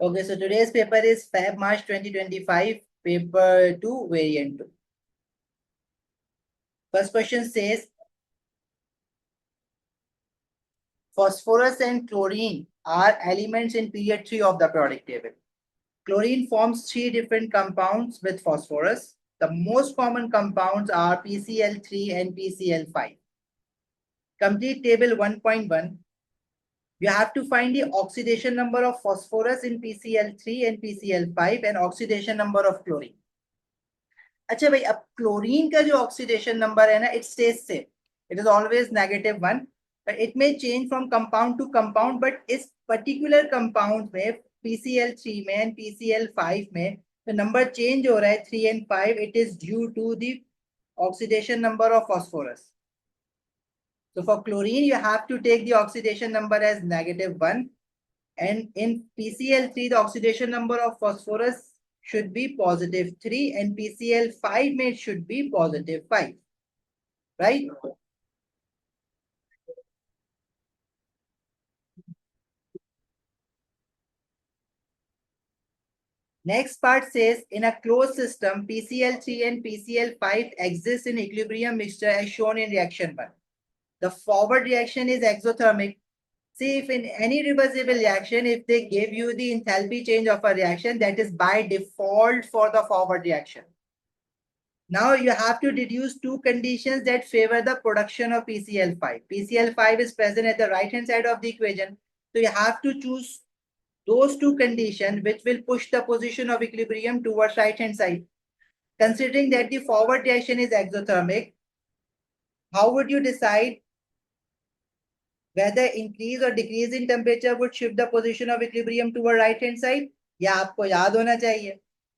Okay, so today's paper is Feb March 2025, paper 2, variant 2. First question says, phosphorus and chlorine are elements in period 3 of the periodic table. Chlorine forms 3 different compounds with phosphorus. The most common compounds are PCl3 and PCl5. Complete table 1.1. You have to find the oxidation number of phosphorus in PCl3 and PCl5 and oxidation number of chlorine. अच्छा भाई, अब chlorine का जो oxidation number है ना, it stage same, it is always -1, but it may change from compound to compound, but इस particular compound में PCl3 में and PCl5 में तो नंबर चेंज हो रहा है 3 and 5. It is due to the oxidation number of phosphorus. So for chlorine you have to take the oxidation number as -1, and in PCl3 the oxidation number of phosphorus should be +3 and PCl5 may should be +5, right? Next part says in a closed system, PCl3 and PCl5 exist in equilibrium mixture as shown in reaction 1. The forward reaction is exothermic. See, if in any reversible reaction, if they give you the enthalpy change of a reaction, that is by default for the forward reaction. Now you have to deduce two conditions that favor the production of PCl5. PCl5 is present at the right hand side of the equation. So you have to choose those two conditions which will push the position of equilibrium towards right hand side. Considering that the forward reaction is exothermic, how would you decide whether increase or decrease in temperature would shift the position of equilibrium toward right hand side? या आपको याद होना चाहिए.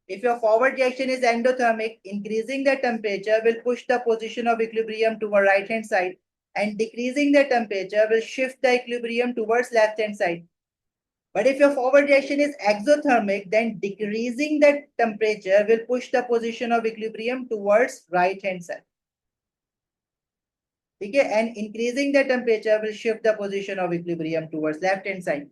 If your forward reaction is endothermic, increasing the temperature will push the position of equilibrium toward right hand side, and decreasing the temperature will shift the equilibrium towards left hand side. But if your forward reaction is exothermic, then decreasing the temperature will push the position of equilibrium towards right hand side. Okay, and increasing the temperature will shift the position of equilibrium towards left hand side.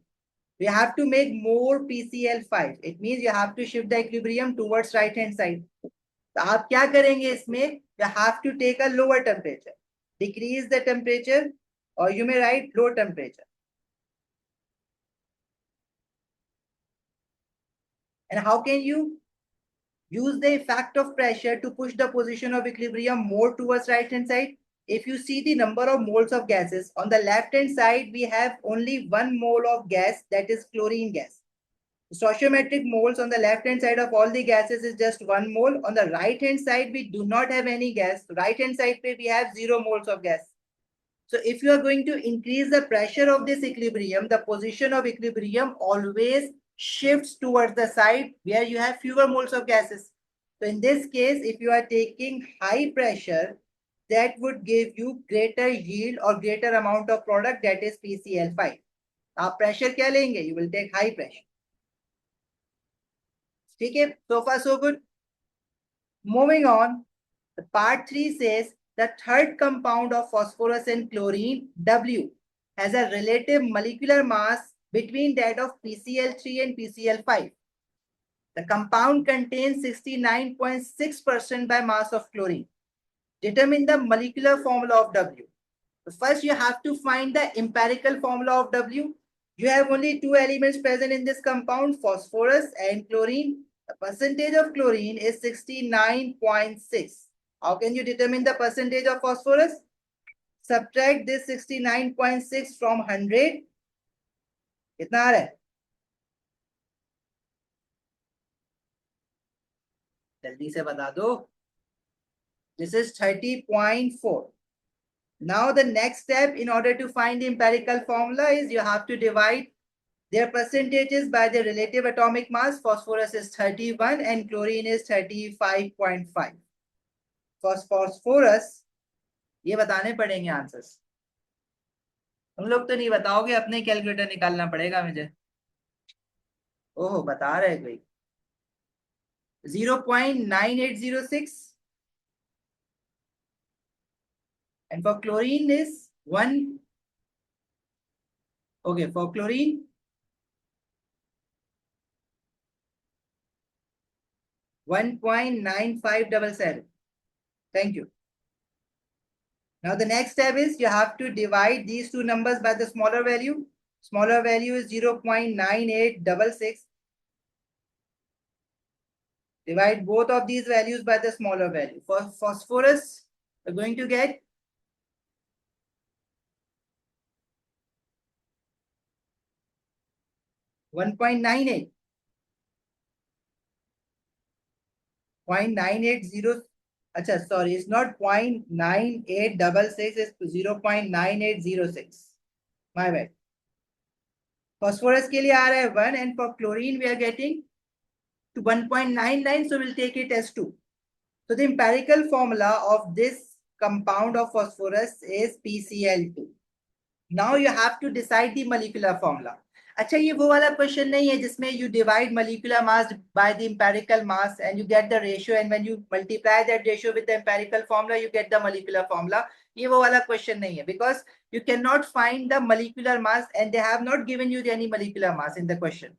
We have to make more PCl5. It means you have to shift the equilibrium towards right hand side. तो आप क्या करेंगे इसमें? You have to take a lower temperature, decrease the temperature, or you may write low temperature. And how can you use the effect of pressure to push the position of equilibrium more towards right hand side? If you see the number of moles of gases, on the left hand side we have only 1 mole of gas, that is chlorine gas. Stoichiometric moles on the left hand side of all the gases is just 1 mole. On the right hand side we do not have any gas. Right hand side we have 0 moles of gas. So if you are going to increase the pressure of this equilibrium, the position of equilibrium always shifts towards the side where you have fewer moles of gases. So in this case, if you are taking high pressure, that would give you greater yield or greater amount of product, that is PCl5. आप pressure क्या लेंगे? You will take high pressure. ठीक है? So far so good. Moving on, the part 3 says the third compound of phosphorus and chlorine, W, has a relative molecular mass between that of PCl3 and PCl5. The compound contains 69.6% by mass of chlorine. Determine the molecular formula of W. So first you have to find the empirical formula of W. You have only two elements present in this compound, phosphorus and chlorine. The percentage of chlorine is 69.6. How can you determine the percentage of phosphorus? Subtract this 69.6 from 100. कितना आ रहा है? जल्दी से बता दो. This is 30.4. Now the next step in order to find the empirical formula is you have to divide their percentages by the relative atomic mass. Phosphorus is 31 and chlorine is 35.5. For phosphorus, ये बताने पड़ेंगे answers. तुम लोग तो नहीं बताओगे, अपने calculator निकालना पड़ेगा मुझे. ओह, बता रहे कोई. 0.9806 and for chlorine is 1. Okay, for chlorine 1.9577. Thank you. Now the next step is you have to divide these two numbers by the smaller value. Smaller value is 0.9866. Divide both of these values by the smaller value. For phosphorus, we're going to get 1.98. 0.980. Acha, sorry, it's not 0.9866, it's 0.9806. My bad. Phosphorus के लिए आ रहा है 1 and for chlorine we are getting to 1.99, so we'll take it as 2. So the empirical formula of this compound of phosphorus is PCl2. Now you have to decide the molecular formula. अच्छा, ये वो वाला question नहीं है जिसमें you divide molecular mass by the empirical mass and you get the ratio, and when you multiply that ratio with the empirical formula you get the molecular formula. ये वो वाला क्वेश्चन नहीं है, because you cannot find the molecular mass and they have not given you any molecular mass in the question.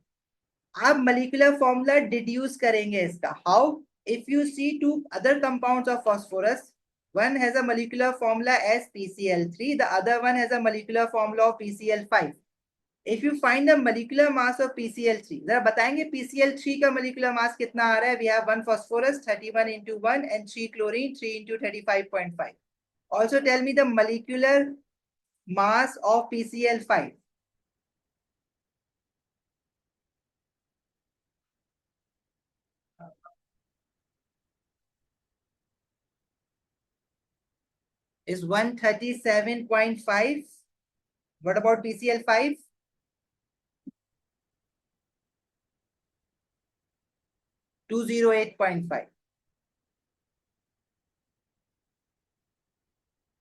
आप molecular formula deduce करेंगे इसका. How? If you see two other compounds of phosphorus, one has a molecular formula as PCl3, the other one has a molecular formula of PCl5. If you find the molecular mass of PCl3, जरा बताएंगे PCl3 का molecular mass कितना आ रहा है? We have 1 phosphorus 31 into 1 and 3 chlorine 3 into 35.5. Also tell me the molecular mass of PCl5. Is 137.5. What about PCl5? 208.5.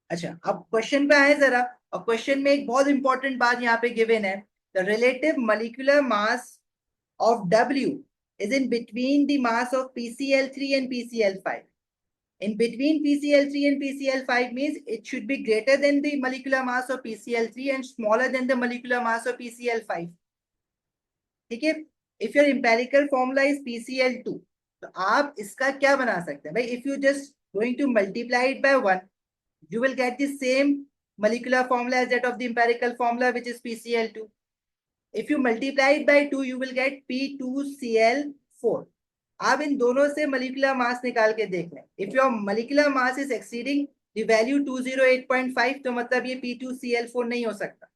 अच्छा, अब question पे आए जरा. और क्वेश्चन में एक बहुत इंपॉर्टेंट बात यहाँ पे गिवन है. The relative molecular mass of W is in between the mass of PCl3 and PCl5. In between PCl3 and PCl5 means it should be greater than the molecular mass of PCl3 and smaller than the molecular mass of PCl5. ठीक है? If your empirical formula is PCl2, तो आप इसका क्या बना सकते हैं भाई? If you just going to multiply it by 1, you will get the same molecular formula as that of the empirical formula, which is PCl2. If you multiply it by 2, you will get P2Cl4. आप इन दोनों से molecular mass निकाल के देख लें. If your molecular mass is exceeding the value 208.5, तो मतलब ये P2Cl4 नहीं हो सकता.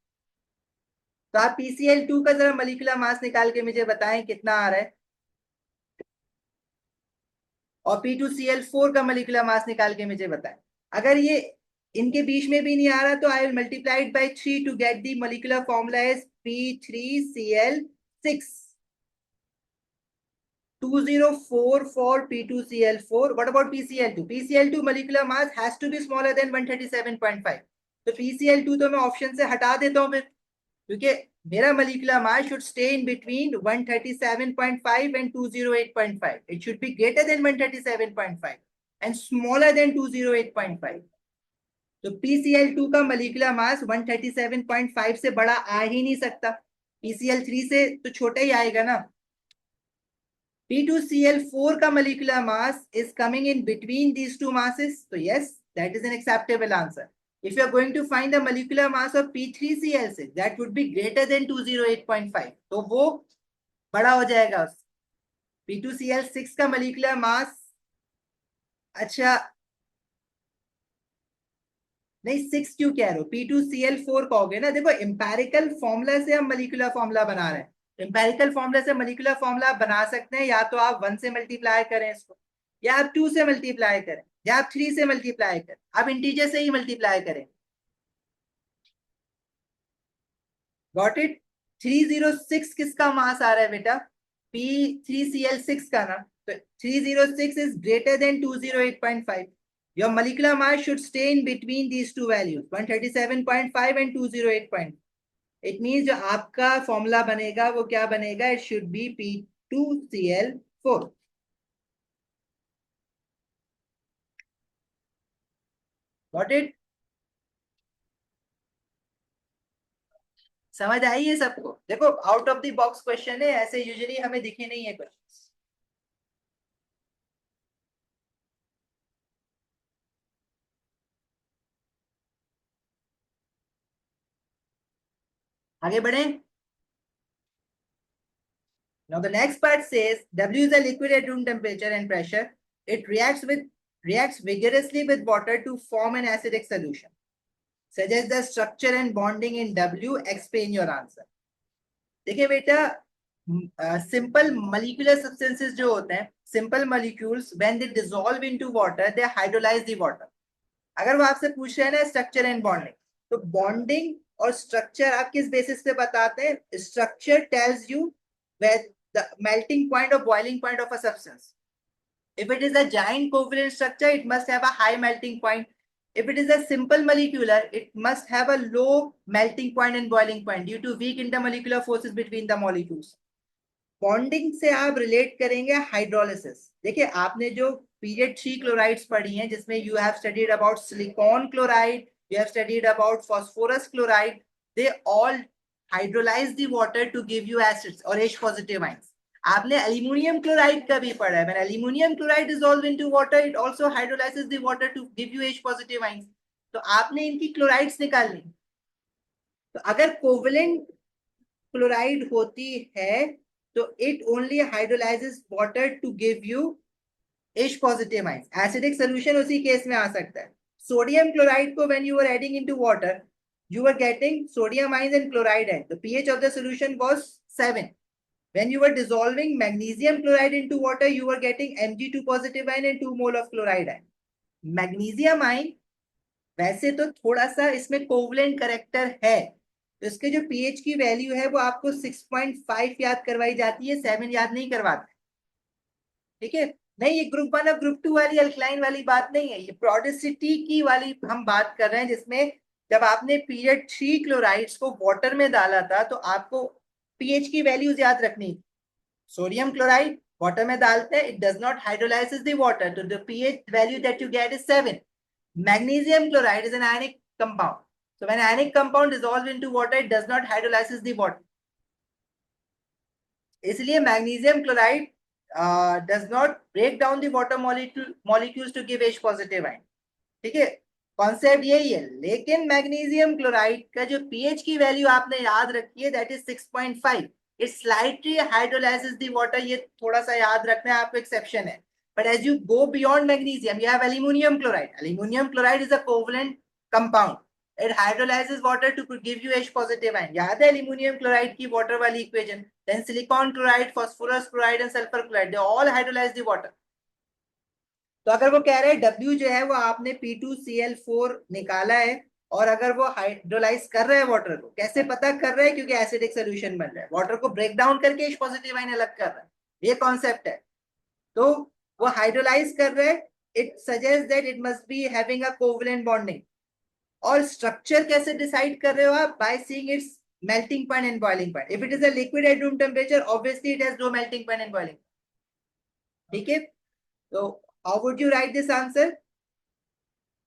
तो आप PCl2 का जरा molecular mass निकाल के मुझे बताएं कितना आ रहा है, और P2Cl4 का molecular mass निकाल के मुझे बताएं. अगर ये इनके बीच में भी नहीं आ रहा तो I will multiply it by 3 to get the molecular formula as P3Cl6. 204 for P2Cl4. What about PCl2? PCl2 molecular mass has to be smaller than 137.5. तो PCl2 तो मैं ऑप्शन से हटा देता हूं फिर, क्योंकि मेरा molecular mass should stay in between 137.5 and 208.5. It should be greater than 137.5 and smaller than 208.5. तो PCl2 का molecular mass 137.5 से बड़ा आ ही नहीं सकता. PCl3 से तो छोटा ही आएगा ना. P2Cl4 का molecular mass is coming in between these two masses. So yes, that is an acceptable answer. If you are going to find the molecular mass of P3Cl6, that would be greater than 208.5. तो वो बड़ा हो जाएगा. P2Cl6 का molecular mass, अच्छा नहीं 6 क्यों कह रहे हो? P2Cl4 कहोगे ना. देखो एम्पेरिकल फॉर्मूला से हम molecular फॉर्मूला बना रहे हैं. एम्पेरिकल फॉर्मूला से molecular फॉर्मूला बना सकते हैं, या तो आप 1 से मल्टीप्लाई करें इसको, या आप 2 से मल्टीप्लाई करें, या आप 3 से मल्टीप्लाई करें. आप इंटीजर से ही मल्टीप्लाई करें. Got it? 306 किसका मास आ रहा है बेटा? P3Cl6 का ना. तो 306 is greater than 208.5. Your molecular mass should stay in between these two values, 137.5 and 208.5. It means जो आपका फॉर्मूला बनेगा वो क्या बनेगा? It should be P2Cl4. Got it? समझ आई है सबको? देखो out of the box question है, ऐसे यूजुअली हमें दिखे नहीं है क्वेश्चन. आगे बढ़े. Now the next part says W is a liquid at room temperature and pressure. It reacts vigorously with water to form an acidic solution. Suggest the structure and bonding in W. Explain your answer. देखिए बेटा, simple molecular substances जो होते हैं, simple molecules when they dissolve into water they hydrolyze the water. अगर वो आपसे पूछ रहे हैं ना स्ट्रक्चर एंड बॉन्डिंग, तो बॉन्डिंग और स्ट्रक्चर आप किस बेसिस पे बताते हैं? Structure tells you where the melting point or boiling point of a substance. If it is a giant covalent structure, it must have a high melting point. If it is a simple molecular, it must have a low melting point and boiling point due to weak intermolecular forces between the molecules. Bonding से आप relate करेंगे hydrolysis. देखिए आपने जो period 3 chlorides पढ़ी हैं जिसमें you have studied about silicon chloride, you have studied about phosphorus chloride, they all hydrolyze the water to give you acids or H positive ions. आपने एल्यूमिनियम क्लोराइड का भी पढ़ा है. When aluminum chloride dissolves into water, it also hydrolyzes the water to give you H positive ions. तो आपने इनकी chlorides निकालनी. तो अगर कोवेलेंट क्लोराइड होती है तो it only hydrolyzes water to give you H positive ions. Acidic solution उसी केस में आ सकता है. Sodium chloride को when you were adding into water, you were getting sodium ions and chloride ions. The pH of the solution was 7. When you were dissolving magnesium chloride into water, you were getting Mg2 positive ion and 2 mole of chloride ion. Magnesium ion वैसे तो थोड़ा सा इसमें covalent character है, तो इसके जो pH की वैल्यू है वो आपको 6.5 याद करवाई जाती है, 7 याद नहीं करवाते. ठीक है, नहीं ये ग्रुप 1 और ग्रुप 2 वाली अल्कलाइन वाली बात नहीं है, ये प्रोडिसिटी की वाली हम बात कर रहे हैं, जिसमें जब आपने पीरियड 3 क्लोराइड्स को वाटर में डाला था तो आपको पीएच की वैल्यूज याद रखनी. सोडियम क्लोराइड वाटर में डालते हैं, it does not hydrolyses the water, तो the pH value that you get is 7. Magnesium chloride is an ionic compound, so when ionic compound dissolves into water it does not hydrolyzes the water. इसलिए magnesium chloride does not break down the water molecules to give H positive ion. ठीक है, concept यही है. लेकिन magnesium chloride का जो pH की value आपने याद रखी है that is 6.5. It slightly hydrolyses the water. ये थोड़ा सा याद रखना है आपको, एक्सेप्शन है. But as you go beyond magnesium you have aluminium chloride. Aluminium chloride is a covalent compound. It hydrolyzes water to give you H positive ion. याद है एल्यूमिनियम क्लोराइड की वाटर वाली equation? Then silicon chloride, phosphorus chloride and sulfur chloride, they all hydrolyze the water. तो अगर वो कह रहे हैं W जो है वो आपने P2Cl4 निकाला है, और अगर वो हाइड्रोलाइज कर रहा है वाटर को, कैसे पता कर रहा है? क्योंकि एसिडिक सोल्यूशन बन रहा है, वाटर को ब्रेक डाउन करके H पॉजिटिव आयन अलग कर रहा है, ये कॉन्सेप्ट है. तो वो हाइड्रोलाइज कर रहा है, it suggest that it must be having a covalent bonding. और स्ट्रक्चर कैसे डिसाइड कर रहे हो आप? By seeing it's melting point and boiling point. If it is a liquid at room temperature, obviously it has no melting point and boiling. ठीक है, so how would you write this answer?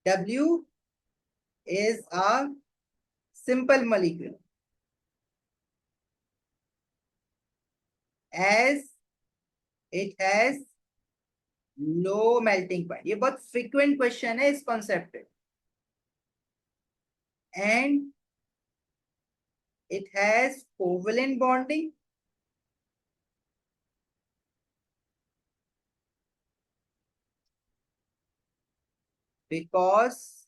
W is a simple molecule as it has low melting point. ये बहुत frequent question है इस concept पे. And it has covalent bonding because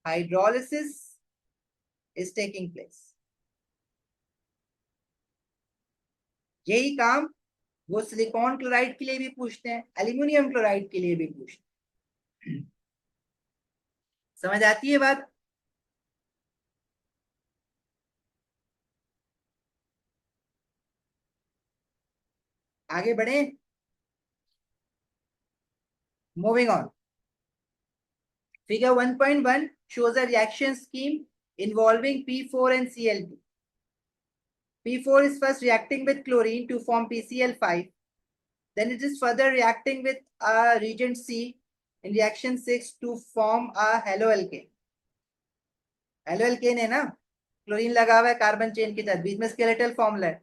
hydrolysis is taking place. यही काम वो silicon chloride के लिए भी पूछते हैं, एल्यूमिनियम क्लोराइड के लिए भी पूछते हैं. समझ आती है बात? आगे बढ़े. Moving on. Figure 1.1 shows a reaction scheme involving P4 and Cl2. P4 is first reacting with chlorine to form PCl5. Then it is further reacting with reagent C in reaction 6 to form a haloalkane. Haloalkane है ना, chlorine लगा हुआ है carbon chain के साथ, बीच में skeletal formula है.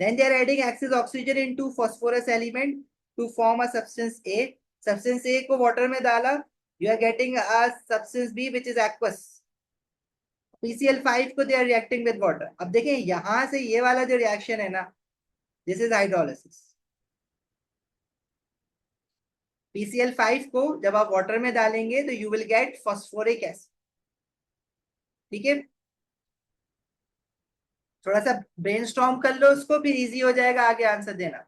Then they are adding excess oxygen into phosphorus element to form a substance A. Substance A को water में डाला, you are getting a substance B which is aqueous. PCl5 को they are reacting with water. अब देखें यहां से ये वाला जो रिएक्शन है ना, दिस इज हाइड्रोलिसिस। PCl5 को जब आप वाटर में डालेंगे तो you will get phosphoric acid. ठीक है, थोड़ा सा ब्रेनस्टॉर्म कर लो उसको, फिर इजी हो जाएगा आगे आंसर देना।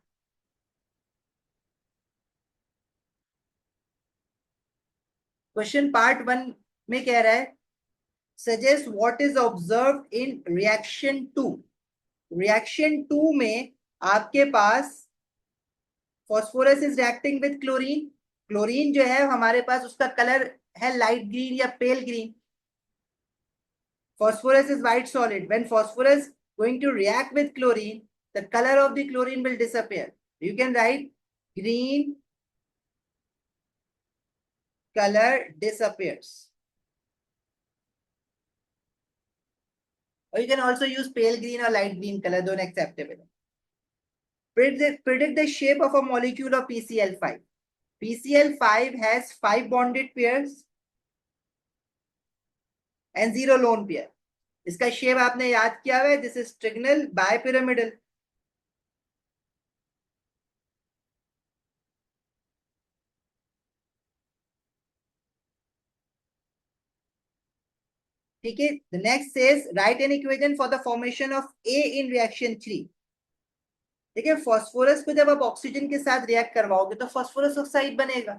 क्वेश्चन पार्ट 1 में कह रहा है suggest what is observed in reaction 2। Reaction 2 में आपके पास phosphorus is reacting with chlorine. Chlorine जो है हमारे पास उसका कलर है लाइट ग्रीन या पेल green. Phosphorus is white solid. When phosphorus going to react with chlorine, the color of the chlorine will disappear. You can write green color disappears. Or you can also use pale green or light green color, don't acceptable. Predict the shape of a molecule of PCl5. PCl5 has 5 bonded pairs and 0 lone pair. इसका shape आपने याद किया हुआ है, this is trigonal bipyramidal. ठीक है, the next says write an equation for the formation of A in reaction 3। देखिए phosphorus को जब आप ऑक्सीजन के साथ रिएक्ट करवाओगे तो फास्फोरस ऑक्साइड बनेगा।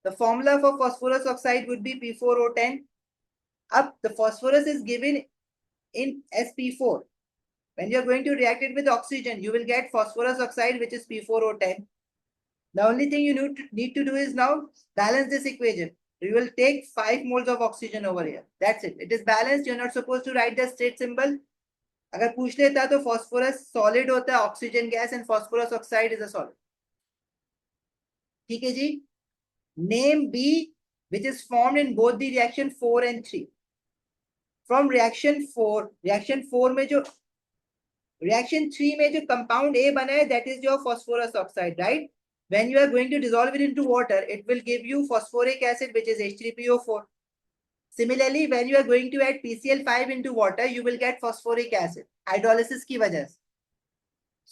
The formula for phosphorus oxide would be P4O10. Up the phosphorus is given in sp4. When you are going to react it with oxygen, you will get phosphorus oxide, which is P4O10. The only thing you need to do is now balance this equation. You will take 5 moles of oxygen over here. That's it. It is balanced. You're not supposed to write the straight symbol. अगर पूछ लेता तो phosphorus solid होता है, oxygen gas, and phosphorus oxide is a solid. ठीक है जी। Name B which is formed in both the reaction 4 and 3। From reaction 4 में जो रिएक्शन 3 में जो कंपाउंड ए बना है that is your phosphorus oxide, right. When you are going to dissolve it into water, it will give you phosphoric acid, which is H3PO4. Similarly, when you are going to add PCl5 into water, you will get phosphoric acid, hydrolysis की वजह से।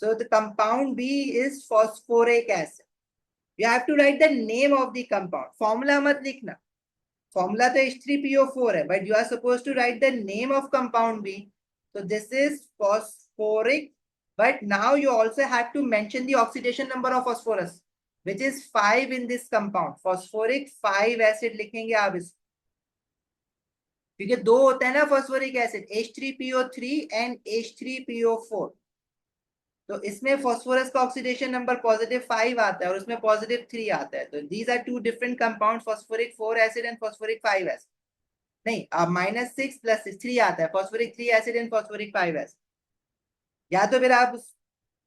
So the compound B is phosphoric acid. You have to write the name of the compound. Formula मत लिखना। Formula तो H3PO4 है, but you are supposed to write the name of compound B. So this is phosphoric, but now you also have to mention the oxidation number of phosphorus, which is 5 in this compound. Phosphoric 5 acid लिखेंगे आप इस, क्योंकि 2 होता है ना phosphoric acid, H3PO3 and H3PO4। तो इसमें phosphorus का ऑक्सीडेशन नंबर +5 आता है और उसमें +3 आता है। तो these are 2 different compound, phosphoric 4 acid and phosphoric 5 acid. नहीं, अब -6 + 3 आता है, phosphoric 3 acid and phosphoric 5 acid. या तो फिर आप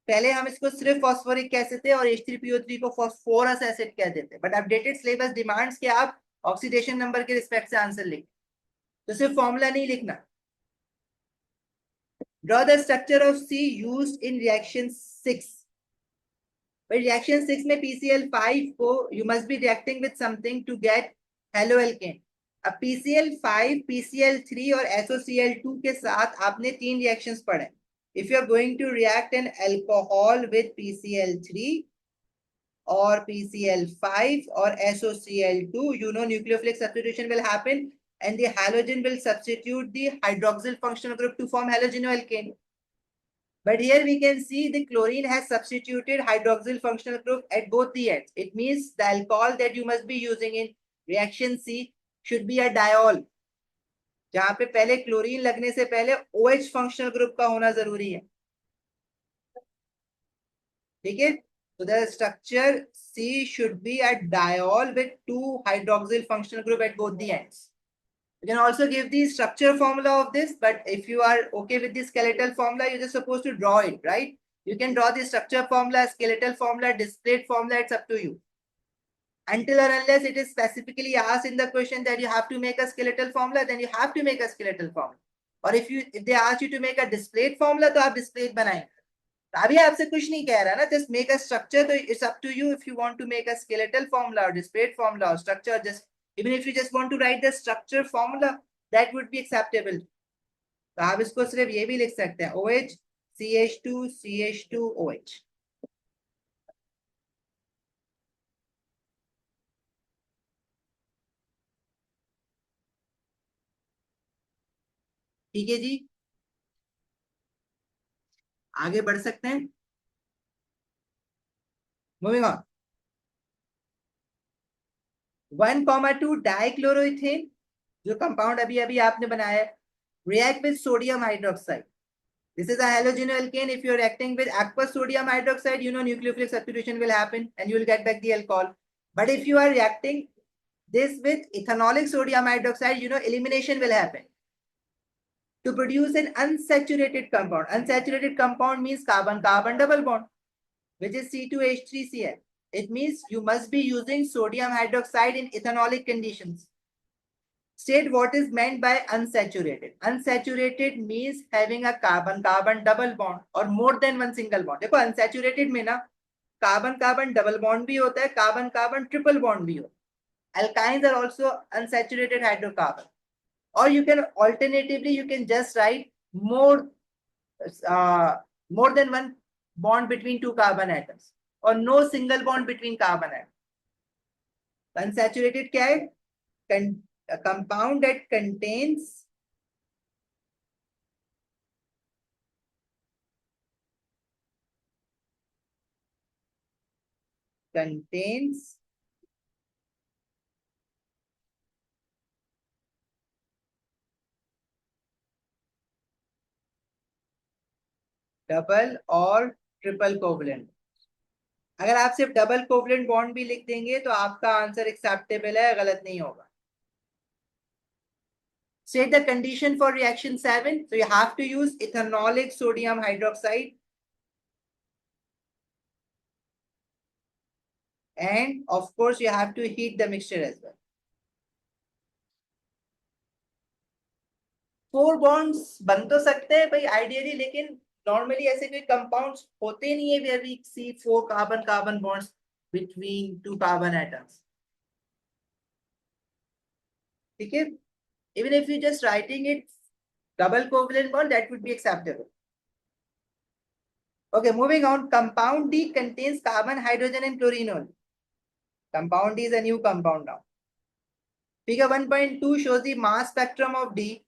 पहले हम इसको सिर्फ फॉस्फोरिक कहते थे और H3PO3 को फॉस्फोरस एसिड कह देते, बट अपडेटेड सिलेबस डिमांड्स कि आप ऑक्सीडेशन नंबर के रिस्पेक्ट से आंसर लिखें, तो सिर्फ फॉर्मूला नहीं लिखना। Draw the structure of C used in reaction 6. But reaction 6 में PCl5 को you must be reacting with something to get haloalkane. अब PCl5, PCl3 और SOCl2 के साथ आपने 3 रिएक्शंस पढ़े। If you are going to react an alcohol with PCl3 or PCl5 or SOCl2, you know nucleophilic substitution will happen and the halogen will substitute the hydroxyl functional group to form halogenoalkane. But here we can see the chlorine has substituted hydroxyl functional group at both the ends. It means the alcohol that you must be using in reaction C should be a diol, जहां पे पहले chlorine लगने से पहले OH functional group का होना जरूरी है। ठीक है, so the structure C should be a diol with 2 hydroxyl functional group at both the ends. You can also give the structure formula of this, but if you are okay with the skeletal formula, you're just supposed to draw it, right? You can draw the structure formula, skeletal formula, displaced formula, it's up to you. Until or unless it is specifically asked in the question that you have to make a skeletal formula, then you have to make a skeletal formula. Or if they ask you to make a displayed formula, तो आप displayed बनाएंगे। अभी आपसे कुछ नहीं कह रहा ना, just make a structure, तो it's up to you if you want to make a skeletal formula or displayed formula or structure, just even if you just want to write the structure formula, that would be acceptable. तो आप इसको सिर्फ ये भी लिख सकते हैं OH CH2 CH2 OH। ठीक है जी, आगे बढ़ सकते हैं। Moving on. 1,2 डाइक्लोरोइथेन, जो कंपाउंड अभी अभी आपने बनाया है, react with sodium hydroxide. This is a halogenalkane. If you're reacting with aqueous sodium hydroxide, you know nucleophilic substitution will happen and you will get back the alcohol. But if you are reacting this with ethanolic sodium hydroxide, you know elimination will happen to produce an unsaturated compound. Unsaturated compound means carbon-carbon double bond, which is C2H3Cl. It means you must be using sodium hydroxide in ethanolic conditions. State what is meant by unsaturated. Unsaturated means having a carbon-carbon double bond or more than one single bond. देखो unsaturated में ना carbon-carbon double bond भी होता है, carbon-carbon triple bond भी होता है. Alkynes are also unsaturated hydrocarbon. Or you can alternatively you can just write uh, more than one bond between two carbon atoms or no single bond between carbon atoms. Unsaturated क्या है? A compound that contains double और triple covalent. अगर आप सिर्फ double covalent bond भी लिख देंगे तो आपका आंसर एक्सेप्टेबल है, गलत नहीं होगा। State the condition for reaction 7. So you have to use ethanolic sodium hydroxide and of course you have to heat the mixture as well. 4 bonds बन तो सकते हैं भाई आइडियली, लेकिन नॉर्मली ऐसे कोई कंपाउंड्स होते नहीं है where we see 4 carbon carbon bonds between 2 carbon atoms. ठीक है, even if you just writing it double covalent bond, that would be acceptable. Okay, moving on. Compound D contains carbon, hydrogen, and chlorine only. Compound D is a new compound now. Figure 1.2 shows the mass spectrum of D.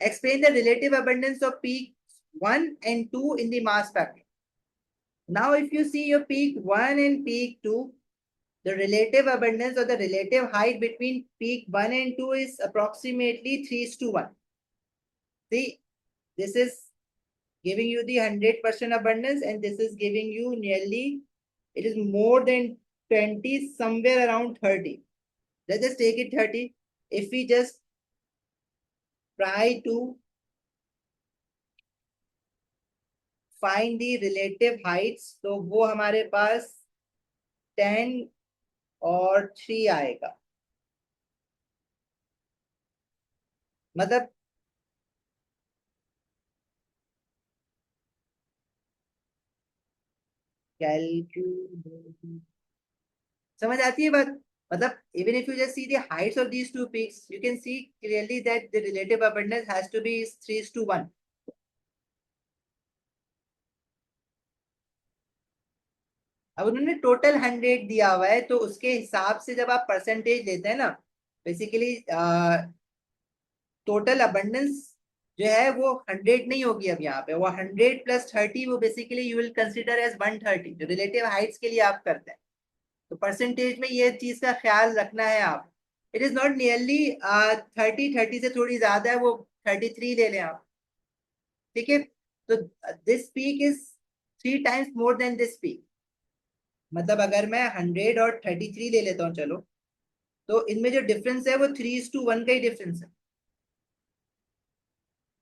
Explain the relative abundance of peak 1 and 2 in the mass spectrum. Now, if you see your peak 1 and peak 2, the relative abundance or the relative height between peak 1 and 2 is approximately 3:1. See, this is giving you the 100% abundance and this is giving you nearly, it is more than 20, somewhere around 30. Let's just take it 30. If we just try to find the relative heights, तो वो हमारे पास 10 और 3 आएगा। मतलब calculate, समझ आती है बात? मतलब even if you just see the heights of these two peaks, you can see clearly that the relative abundance has to be 3:1. अब उन्होंने टोटल 100 दिया हुआ है तो उसके हिसाब से जब आप परसेंटेज लेते हैं ना, बेसिकली टोटल अबंडेंस जो है वो 100 नहीं होगी अब यहाँ पे, वो 100 + 30, वो basically you will consider as 130 जो रिलेटिव हाइट्स के लिए आप करते हैं। तो परसेंटेज में ये चीज का ख्याल रखना है आप। इट इज नॉट नियरली 30 से थोड़ी ज्यादा है, वो 33 ले लें आप। ठीक है, तो this peak is 3 times more than this peak. मतलब अगर मैं 100 और 33 ले लेता हूँ चलो, तो इनमें जो डिफरेंस है वो 3:1 का ही डिफरेंस है।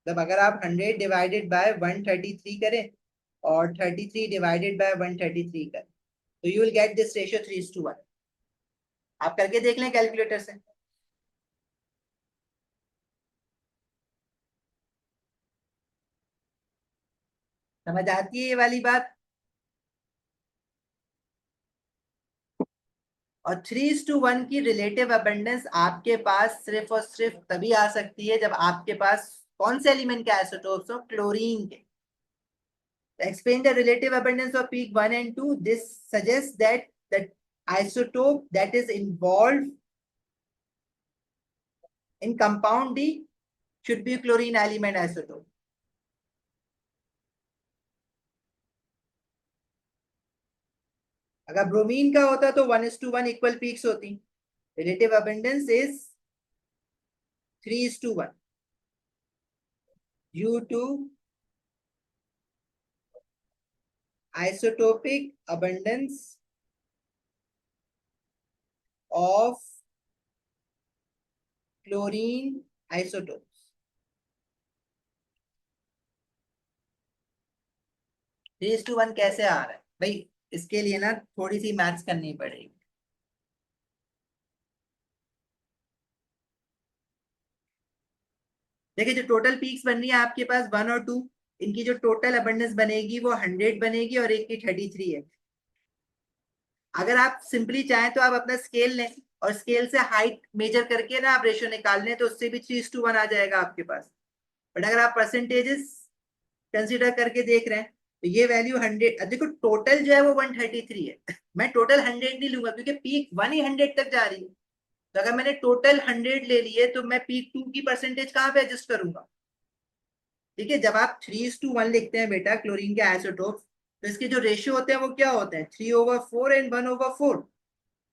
मतलब अगर आप 100 डिवाइडेड बाय 133 करें और 33 डिवाइडेड बाय 133 करें तो you will get this ratio 3:1। आप करके देख लें कैलकुलेटर से। समझ आती है ये वाली बात? और 3:1 की रिलेटिव अबंडेंस आपके पास सिर्फ और सिर्फ तभी आ सकती है जब आपके पास कौन से एलिमेंट के आइसोटोप्स हो? क्लोरीन के. Explain the relative abundance of peak 1 and 2. This suggests that the isotope that is involved in compound D should be chlorine element isotope. अगर ब्रोमीन का होता तो 1:1 इक्वल पीक्स होती. Relative abundance is 3:1 due to isotopic abundance of chlorine isotopes. 3:1 कैसे आ रहा है भाई? इसके लिए ना थोड़ी सी मैथ्स करनी पड़ेगी. देखिए जो टोटल पीक्स बन रही है आपके पास 1 और 2, इनकी जो टोटल अबंडेंस बनेगी वो 100 बनेगी और एक की 33 है. अगर आप सिंपली चाहें तो आप अपना स्केल लें और स्केल से हाइट मेजर करके ना आप रेशियो निकाल लें तो उससे भी 3:1 आ जाएगा आपके पास. बट अगर आप परसेंटेजेस कंसीडर करके देख रहे हैं तो ये वैल्यू 100. देखो टोटल जो है वो 133 है. मैं टोटल 100 नहीं लूंगा क्योंकि पीक 1 ही 100 तक जा रही है. तो अगर मैंने टोटल 100 ले लिए तो मैं पीक 2 की परसेंटेज कहाँ पे एडजस्ट करूंगा? ठीक है, जब आप 3:1 लिखते हैं बेटा क्लोरीन के आइसोटोप्स तो इसके जो रेशियो होते हैं वो क्या होते हैं? 3/4 and 1/4.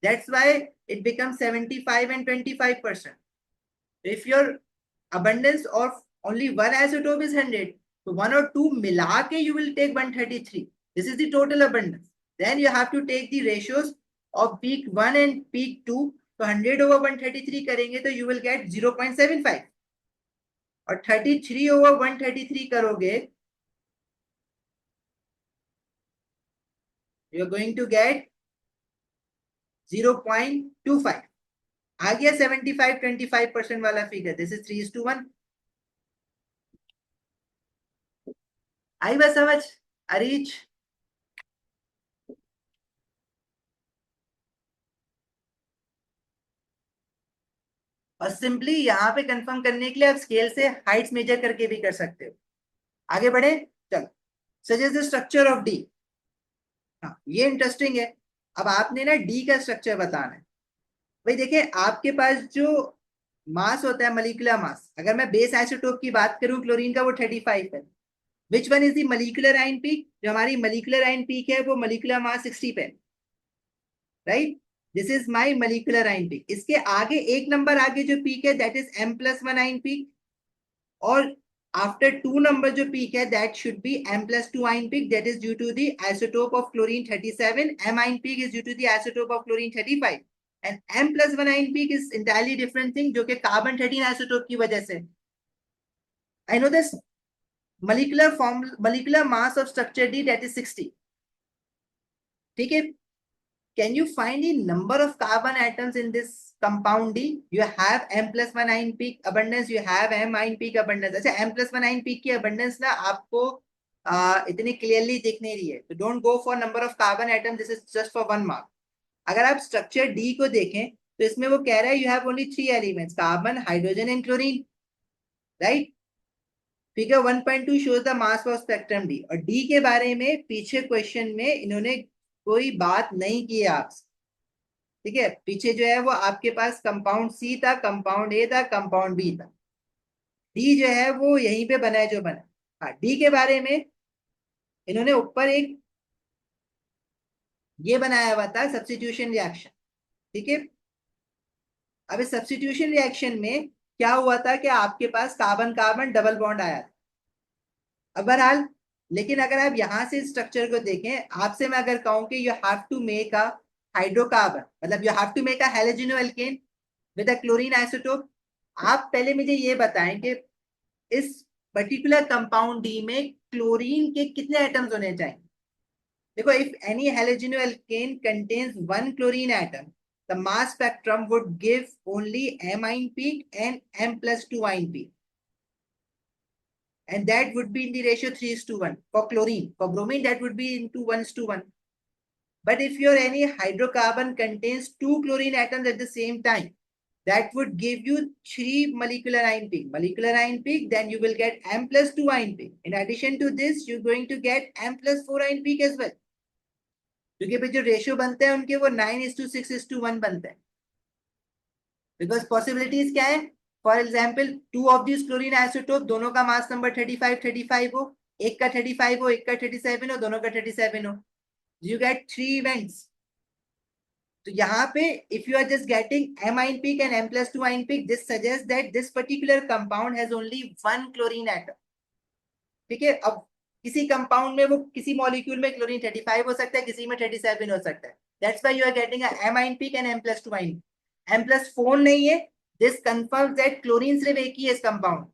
That's why it becomes 75 and 25%. If your abundance of only one isotope is 100, so 1 or 2 मिला के you will take 133. This is the total abundance. Then you have to take the ratios of peak 1 and peak 2. तो 100/133 करेंगे तो you will get 0.75. और 33/133 करोगे you are going to get 0.25. आ गया 75-25% वाला figure. This is 3:1. आई बस समझ अरीच? और सिंपली यहाँ पे कंफर्म करने के लिए आप स्केल से हाइट्स मेजर करके भी कर सकते हो. आगे बढ़े. चलो, suggest the structure of D. हाँ ये इंटरेस्टिंग है. अब आपने ना डी का स्ट्रक्चर बताना है. भाई देखिए आपके पास जो मास होता है मलिकुलर मास, अगर मैं बेस आइसोटोप की बात करूं क्लोरीन का वो 35 है. Which one is the molecular ion peak? जो हमारी मलिकुलर आयन पीक है वो मलिकुलर मास 60 पे. Right, this is my molecular ion peak. इसके आगे एक नंबर आगे जो पीक है that is M+1 ion peak. और आफ्टर 2 नंबर जो पीक है that should be M+2 ion peak. That is due to the isotope of chlorine 37. M ion peak is due to the isotope of chlorine 35. And M+1 ion peak is entirely different thing जो कि carbon 13 isotope की वजह से. I know this molecular mass of structure D that is 60. ठीक है. Can you find the number of carbon atoms in this compound D? You have M+1 ion peak abundance, you have M ion peak abundance. अच्छा M+1 ion peak की abundance ना आपको इतनी clearly दिख नहीं रही है. तो don't go for number of carbon atoms. This is just for 1 mark. अगर आप structure D को देखें तो इसमें वो कह रहा है you have only 3 elements, carbon, hydrogen and chlorine. Right? Figure 1.2 shows the mass for spectrum D. और D के बारे में पीछे क्वेश्चन में इन्होंने कोई बात नहीं की है आपसे. ठीक है, पीछे जो है वो आपके पास कंपाउंड सी था, कंपाउंड ए था, कंपाउंड बी था. डी जो है वो यहीं पे बना है जो बना. हाँ डी के बारे में इन्होंने ऊपर एक ये बनाया हुआ था सब्स्टिट्यूशन रिएक्शन. ठीक है, अब इस सब्स्टिट्यूशन रिएक्शन में क्या हुआ था कि आपके पास कार्बन कार्बन डबल बॉन्ड आया था. अब बहरहाल लेकिन अगर आप यहां से स्ट्रक्चर को देखें, आपसे मैं अगर कहूं कि you have to make a hydrocarbon, मतलब you have to make a halogeno alkane with a chlorine isotope. आप पहले मुझे ये बताएं कि इस पर्टिकुलर कंपाउंड डी में क्लोरीन के कितने एटम्स होने चाहिए? देखो if any halogeno alkane contains 1 chlorine atom the mass spectrum would give only M ion peak and M+2 ion peak. And that would be in the ratio 3:1 for chlorine. For bromine, that would be into 1:1. But if your any hydrocarbon contains 2 chlorine atoms at the same time, that would give you 3 molecular ion peak. Molecular ion peak, then you will get M+2 ion peak. In addition to this, you're going to get M+4 ion peak as well. क्योंकि भाई जो ratio बनते हैं उनके वो 9:6:1 बनते हैं. Because possibilities क्या है? For example 2 of this chlorine isotope, दोनों का मास नंबर 35 हो, एक का 35 हो, एक का 37 हो, दोनों का 37 हो, यू गेट 3 इवेंट्स. तो यहाँ पे if you are just getting M ion peak and M+2 ion peak, this suggests that this particular compound has only 1 chlorine atom. ठीक है. अब किसी कंपाउंड में वो किसी मॉलिक्यूल में क्लोरीन 35 हो सकता है, किसी में 37 हो सकता है. That's why you are getting a M ion peak and M+2 ion. M+4 नहीं है. दिस कंफर्म्स दैट क्लोरीन सिर्फ एक ही है इस कंपाउंड.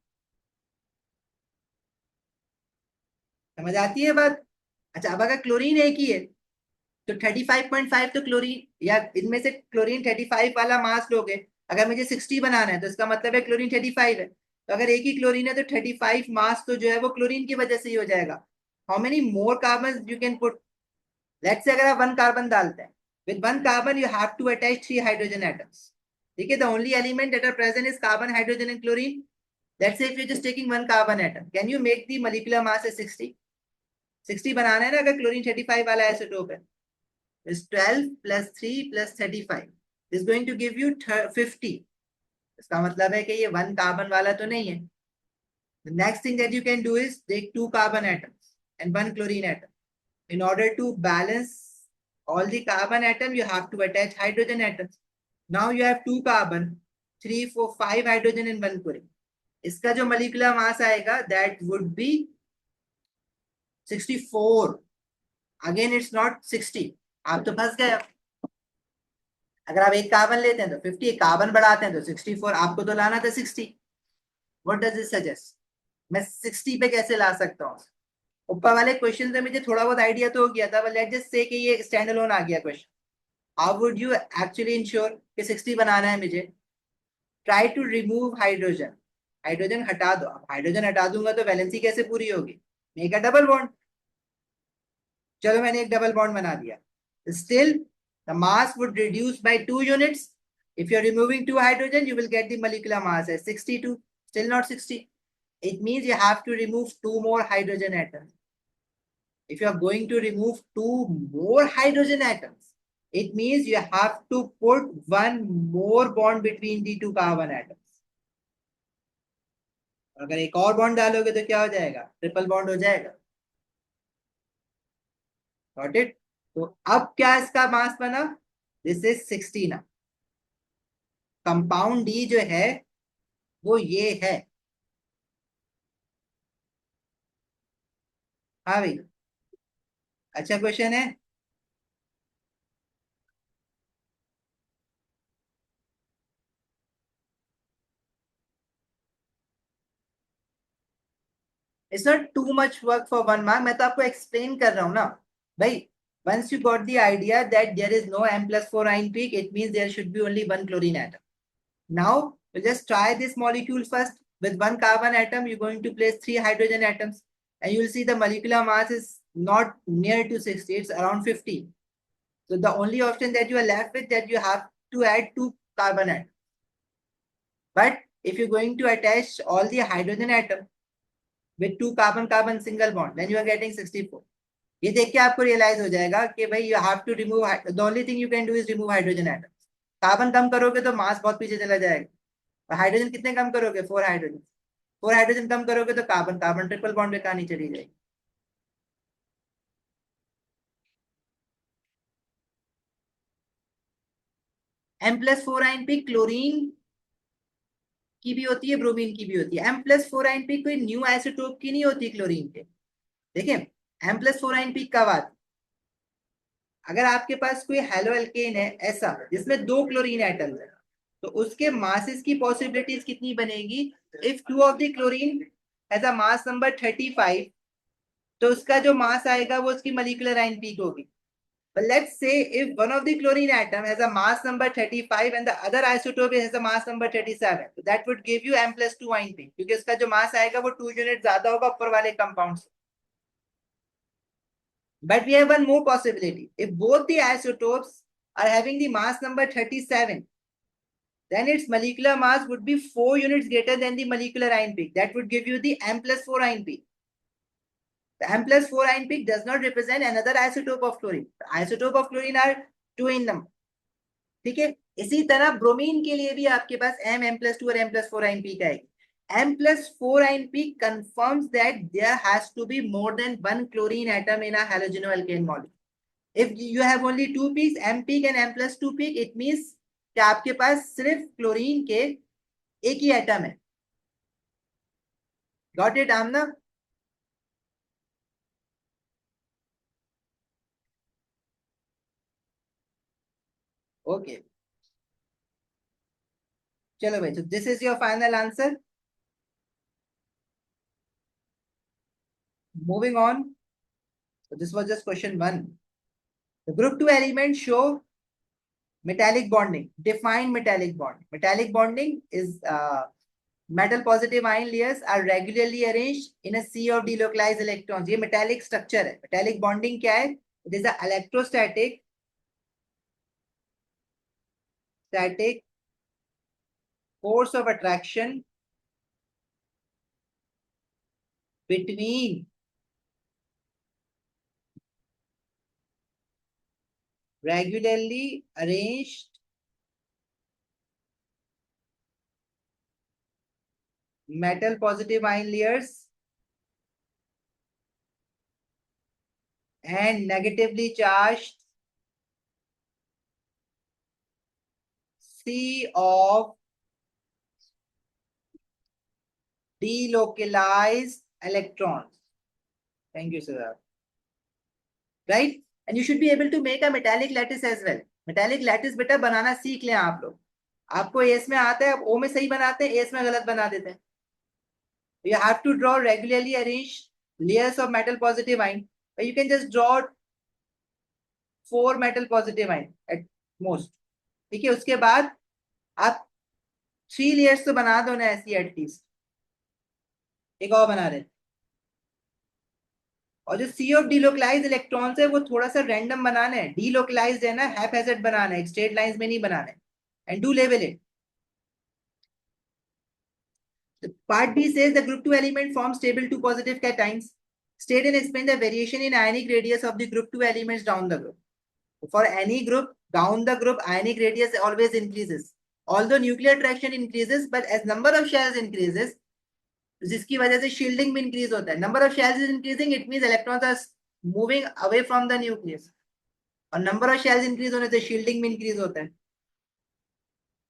समझ आती है बात? अच्छा, अब अगर क्लोरीन एक ही है तो 35.5 तो क्लोरीन, या इनमें से क्लोरीन 35 वाला मास लोगे. अगर मुझे 60 बनाना है तो इसका मतलब है क्लोरीन 35 है. तो अगर एक ही क्लोरीन है तो 35 मास तो जो है वो क्लोरीन की वजह से ही हो जाएगा. How many more carbon you can put? Let's say अगर आप 1 कार्बन डालते हैं, with 1 carbon you have to attach 3 hydrogen atoms. ठीक है. The only element that are present is carbon, hydrogen and chlorine. Let's say if you just taking 1 carbon atom, can you make the molecular mass as 60 बनाना है ना. अगर chlorine 35 वाला isotope है, is 12 plus 3 plus 35 is going to give you 50. इसका मतलब है कि ये 1 कार्बन वाला तो नहीं है. The next thing that you can do is take 2 carbon atoms and 1 chlorine atom. In order to balance all the carbon atom, you have to attach hydrogen atoms. Now you have 2 carbon, 3, 4, 5 hydrogen and 1 chlorine. इसका जो molecular mass आएगा, that would be 64. Again, it's not 60. आप तो फंस गए. अगर आप एक कार्बन लेते हैं तो 50, एक कार्बन बढ़ाते हैं तो 64. आपको तो लाना था 60. What does it suggest? मैं 60 पे कैसे ला सकता हूँ? ऊपर वाले क्वेश्चन से मुझे थोड़ा बहुत आइडिया तो हो गया था, बट लेट्स जस्ट से कि ये स्टैंड अलोन आ गया question. How would you actually ensure कि 60 बनाना है मुझे? Try to remove hydrogen. Hydrogen हटा दो. हाइड्रोजन हटा दूंगा तो वैलेंसी कैसे पूरी होगी? Make a double bond. चलो मैंने एक डबल बॉन्ड बना दिया. Still the mass would reduce by 2 units. If you're removing 2 hydrogen, you will get the molecular mass as 62. Still not 60. It means you have to remove 2 more hydrogen atoms. If you are going to remove 2 more hydrogen atoms, it means you have to put 1 more bond between the 2 carbon atoms. अगर एक और bond डालोगे तो क्या हो जाएगा? Triple bond हो जाएगा. Got it? तो अब क्या इसका मास बना? दिस इज 60 ना. कंपाउंड डी जो है वो ये है. हाँ भाई, अच्छा क्वेश्चन है. It's not too much work for 1 mark. मैं तो आपको एक्सप्लेन कर रहा हूँ ना भाई. once you got the idea that there is no M+4 ion peak, it means there should be only 1 chlorine atom. Now we'll just try this molecule first. With 1 carbon atom, you're going to place 3 hydrogen atoms, and you'll see the molecular mass is not near to 60, it's around 50. So the only option that you are left with, that you have to add 2 carbon atoms. But if you're going to attach all the hydrogen atom with 2 carbon carbon single bond, then you are getting 64. ये देख के आपको realise हो जाएगा कि भाई you have to remove. The only thing you can do is remove hydrogen atoms. Carbon कम करोगे तो मास बहुत पीछे चला जाएगा. हाइड्रोजन कितने कम करोगे? 4 हाइड्रोजन. 4 हाइड्रोजन कम करोगे तो कार्बन कार्बन ट्रिपल बॉन्ड में कहानी चली जाएगी. M+4 आयन पी क्लोरीन की भी होती है, ब्रोमीन की भी होती है. M+4 आयन पी कोई न्यू आइसोटोप की नहीं होती क्लोरीन के. देखिए, M+4 आयन पी कब आती? अगर आपके पास कोई हेलो एल्केन है ऐसा जिसमें 2 क्लोरीन एटम्स है, तो उसके मासेस की पॉसिबिलिटीज कितनी बनेगी? If 2 of the chlorine has a mass number 35, तो उसका जो मास आएगा वो उसकी मॉलिक्यूलर आयन पीक होगी. But let's say if one of the chlorine atom has a mass number 35 and the other isotope has a mass number 37, so that would give you M+2 ion peak, क्योंकि उसका जो मास आएगा वो 2 unit ज्यादा होगा ऊपर वाले कंपाउंड से. But we have one more possibility. If both the isotopes are having the mass number 37, then its molecular mass would be 4 units greater than the molecular ion peak. That would give you the M plus 4 ion peak. The M plus 4 ion peak does not represent another isotope of chlorine. The isotope of chlorine are 2 in number. ठीक है, इसी तरह bromine के लिए भी आपके पास M plus 2 और M plus 4 ion peak आएगी. M plus 4 ion peak confirms that there has to be more than one chlorine atom in a halogenoalkane molecule. If you have only two peaks, M peak and M plus 2 peak, it means कि आपके पास सिर्फ chlorine के एक ही atom है. Got it, Amna? Okay. चलो भाई, so this is your final answer. Moving on. So this was just question 1. The group 2 elements show metallic bonding. Define metallic bond. Metallic bonding is metal positive ion layers are regularly arranged in a sea of delocalized electrons. ये metallic structure है. Metallic bonding क्या है? It is a electrostatic force of attraction between regularly arranged metal positive ion layers and negatively charged sea of delocalized electrons. Thank you, sir. Right? And you should be able to make a metallic lattice as well. Metallic lattice बेटा बनाना सीख लें आप लोग. आपको S में आता है, आप ओ में सही बनाते हैं, एस में गलत बना देते हैं. You have to draw regularly arranged layers of metal positive ion. But you can just draw 4 metal positive ion at most. ठीक है, उसके बाद आप 3 layers तो बना दो ना ऐसी एटलीस्ट. एक और बना रहे हैं. और जो सी ऑफ डिलोकलाइज इलेक्ट्रॉन्स है वो थोड़ा सा रैंडम बनाना है. डिलोकलाइज्ड है ना, हैपहैजर्ड बनाना है, स्ट्रेट लाइंस में नहीं बनाना है. And do level it. Part B says the group 2 element forms stable 2 positive cations. State and explain the variation in ionic radius of the group 2 elements down the group. For any group, down the group, ionic radius always increases. Although nuclear attraction increases, but as number of shells increases, जिसकी वजह से shielding भी increase होता है. Number of shells is increasing, it means electrons are moving away from the nucleus. और number of shells increase होने से shielding भी increase होता है.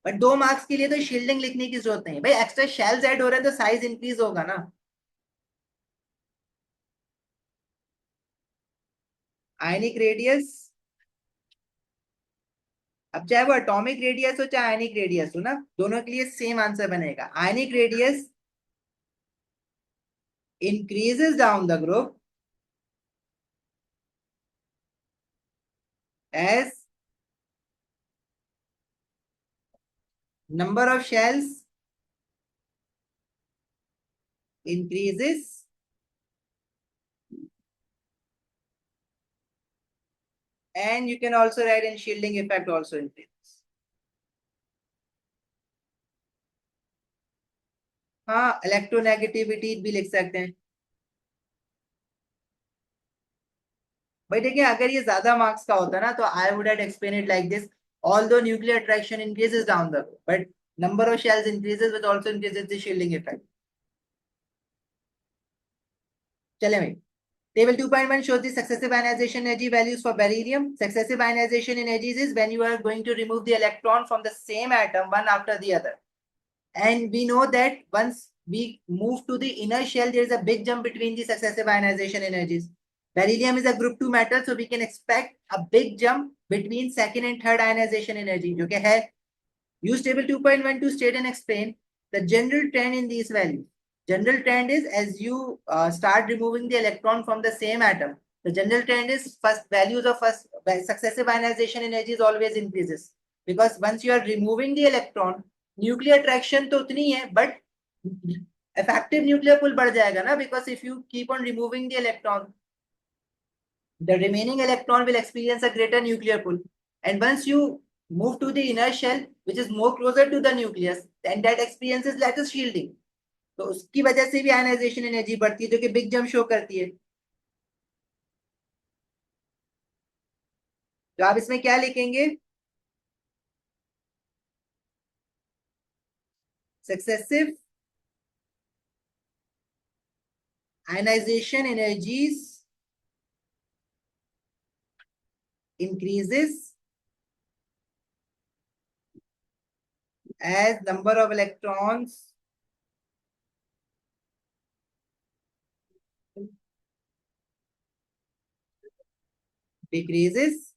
बट 2 मार्क्स के लिए तो शील्डिंग लिखने की जरूरत नहीं भाई. एक्स्ट्रा शेल्स ऐड हो रहे हैं तो साइज इंक्रीज होगा ना. आयनिक रेडियस, अब चाहे वो एटॉमिक रेडियस हो चाहे आयनिक रेडियस हो ना, दोनों के लिए सेम आंसर बनेगा. Ionic radius increases down the group as number of shells increases and you can also write in shielding effect also increases. हाँ, इलेक्ट्रोनेगेटिविटी भी लिख सकते हैं भाई. देखिए अगर ये ज्यादा मार्क्स का होता ना तो I would have explain it like this. Although nuclear attraction increases down the road, but number of shells increases, which also increases the shielding effect. चले भाई. Table 2.1 shows the successive ionization energy values for beryllium. Successive ionization energies is when you are going to remove the electron from the same atom one after the other. And we know that once we move to the inner shell, there is a big jump between the successive ionization energies. Beryllium is a group 2 metal, so we can expect a big jump between second and third ionization energy. जो कि है. Use table 2.1 to state and explain the general trend in these values. General trend is as you start removing the electron from the same atom, the general trend is first values of first successive ionization energies always increases, because once you are removing the electron, nuclear attraction तो उतनी है, but effective nuclear pull बढ़ जाएगा ना, because if you keep on removing the electron, the remaining electron will experience a greater nuclear pull. And once you move to the inner shell which is more closer to the nucleus, then that experiences lattice shielding. तो उसकी वजह से भी ionization energy बढ़ती है जो कि big jump show करती है। तो आप इसमें क्या लिखेंगे? Successive ionization energies increases as number of electrons decreases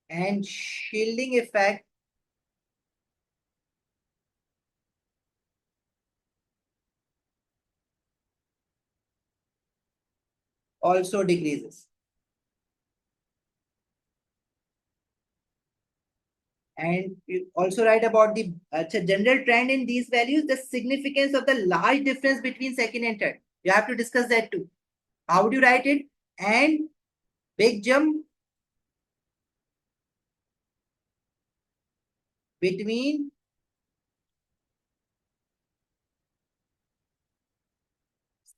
and shielding effect also decreases. And you also write about the general trend in these values, the significance of the large difference between second and third. You have to discuss that too. How would you write it? And big jump between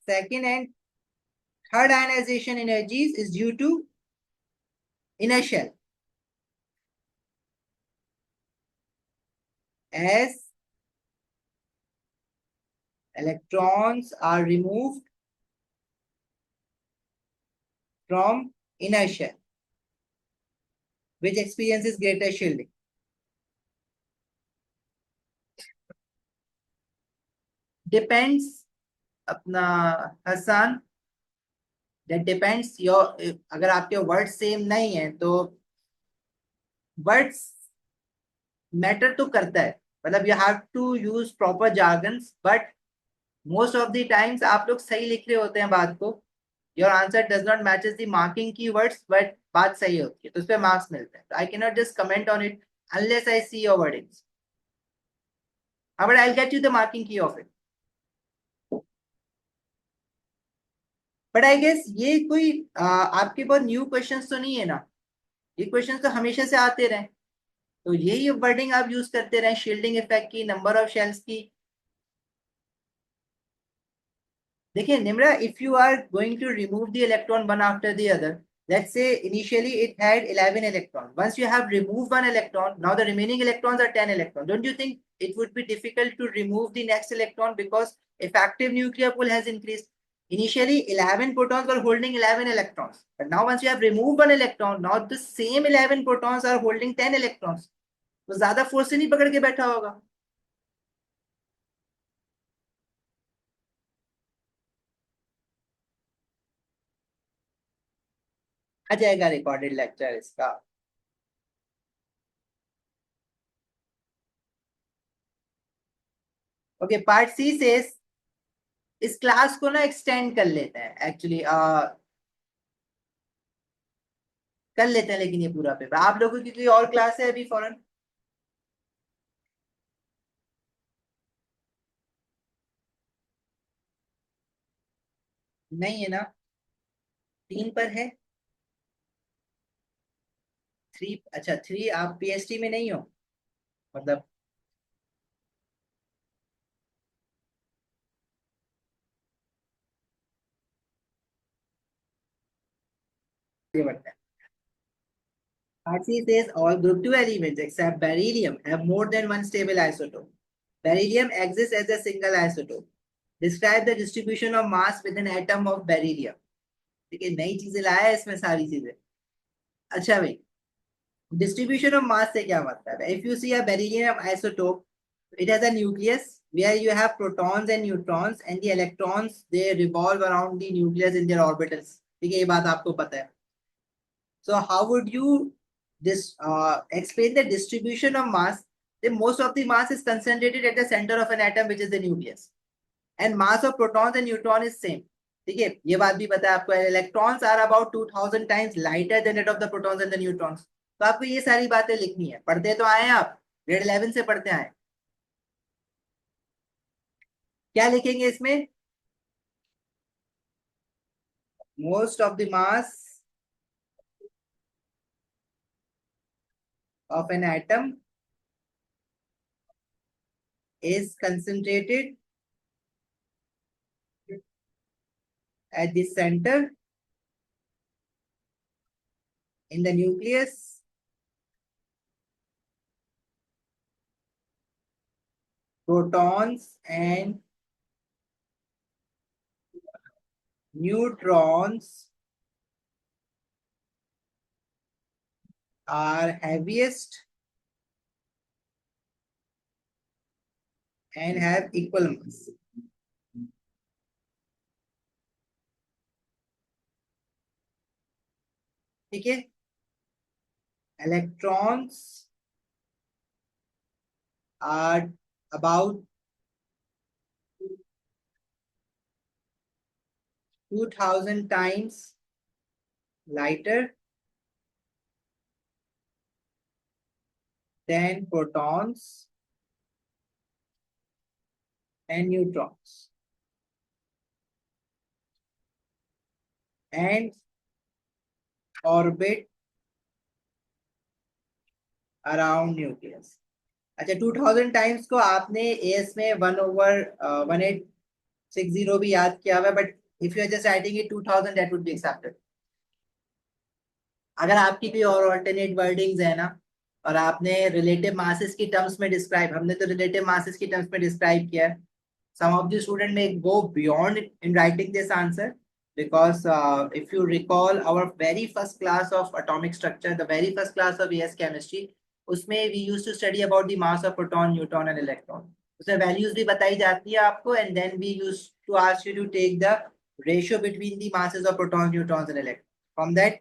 second and third ionization energies is due to inner shell. As electrons are removed from inner shell, which experiences greater shielding. Depends अपना Hasan, that depends your, अगर आपके word same नहीं है तो words matter तो करता है, मतलब you have to use proper jargons, but most of the times आप लोग सही लिख रहे होते हैं बात को, your answer does not matches the marking keywords, but बात सही होती है तो उस पर मार्क्स मिलते हैं। तो I can not just comment on it unless I see your wordings, but I will get you the marking की off it. But I guess ये कोई आपके पास न्यू क्वेश्चंस तो नहीं है ना, ये क्वेश्चंस तो हमेशा से आते रहे, तो यही वर्डिंग आप यूज करते रहे, शील्डिंग इफेक्ट की, नंबर ऑफ शेल्स की। देखिए Nimra, if you are going to remove the electron one after the other, let's say initially it had 11 electrons, once you have removed one electron, now the remaining electrons are 10 electrons, don't you think it would be difficult to remove the next electron because effective nuclear pull has increased? Initially 11 protons were holding 11 electrons, but now once you have removed one electron, now the same 11 protons are holding 10 electrons, तो ज्यादा force से नहीं पकड़ के बैठा होगा। आ जाएगा recorded lecture इसका। ओके, पार्ट सी से इस क्लास को ना एक्सटेंड कर लेते हैं एक्चुअली, कर लेते हैं, लेकिन ये पूरा पेपर आप लोगों की कोई और क्लास है अभी फौरन? नहीं है ना? 3 पर है? 3, अच्छा 3, आप पीएचडी में नहीं हो मतलब? ये बढ़ता है। Part C says all group 2 elements except beryllium have more than one stable isotope. Beryllium exists as a single isotope. Describe the distribution of mass with an atom of beryllium. ठीक है, नई चीजें लाया है इसमें सारी चीजें। अच्छा भाई, distribution of mass से क्या मतलब है? If you see a beryllium isotope, it has a nucleus where you have protons and neutrons, and the electrons they revolve around the nucleus in their orbitals. ठीक है, ये बात आपको पता है। So how would you this explain the distribution of mass? The most of the mass is concentrated at the center of an atom, which is the nucleus, and mass of protons and neutron is same. ठीक है, ये बात भी पता है आपको, electrons are about 2000 times lighter than that of the protons and the neutrons. तो आपको ये सारी बातें लिखनी है, पढ़ते तो आए हैं आप, ग्रेड 11 से पढ़ते आए। क्या लिखेंगे इसमें? most of the mass of an atom is concentrated at the center in the nucleus. Protons and neutrons are heaviest and have equal mass. ठीक है, electrons are about 2000 times lighter than protons and neutrons, and orbit around nucleus. अच्छा, 2000 times को आपने S में 1/1860 भी याद किया हुआ है, but if you are just writing it 2000 that would be accepted. अगर आपकी कोई और ऑल्टरनेट वर्डिंग्स है ना, और आपने रिलेटिव मासेस की टर्म्स में डिस्क्राइब, हमने तो रिलेटिव मासेस की टर्म्स में डिस्क्राइब किया है. Some of the student may go beyond in writing this answer because if you recall our very first class of atomic structure, the very first class of AS chemistry, उसमें we used to study about the mass of proton, neutron and electron. उसमें values भी बताई जाती है आपको, and then we used to ask you to take the ratio between the masses of protons, neutrons and electrons. From that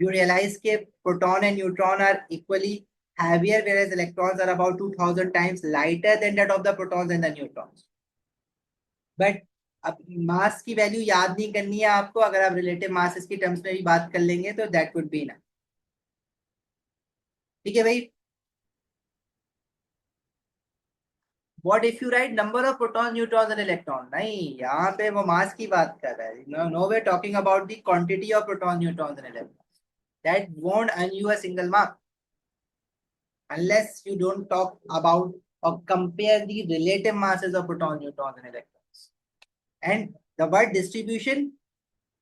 you realize that proton and neutron are equally heavier, whereas electrons are about 2000 times lighter than that of the protons and the neutrons. But अब मास की value याद नहीं करनी है आपको. अगर आप relative masses की टर्म्स में भी बात कर लेंगे तो दैट वुड बी ना. ठीक है भाई. What if you right number of proton, neutrons and electron? नहीं, यहाँ पे वो मास की बात कर रहा है. No no, we talking about the quantity of proton, neutrons and electron. That won't earn you a single mark unless you don't talk about or compare the relative masses of protons, neutrons and electrons. And the word distribution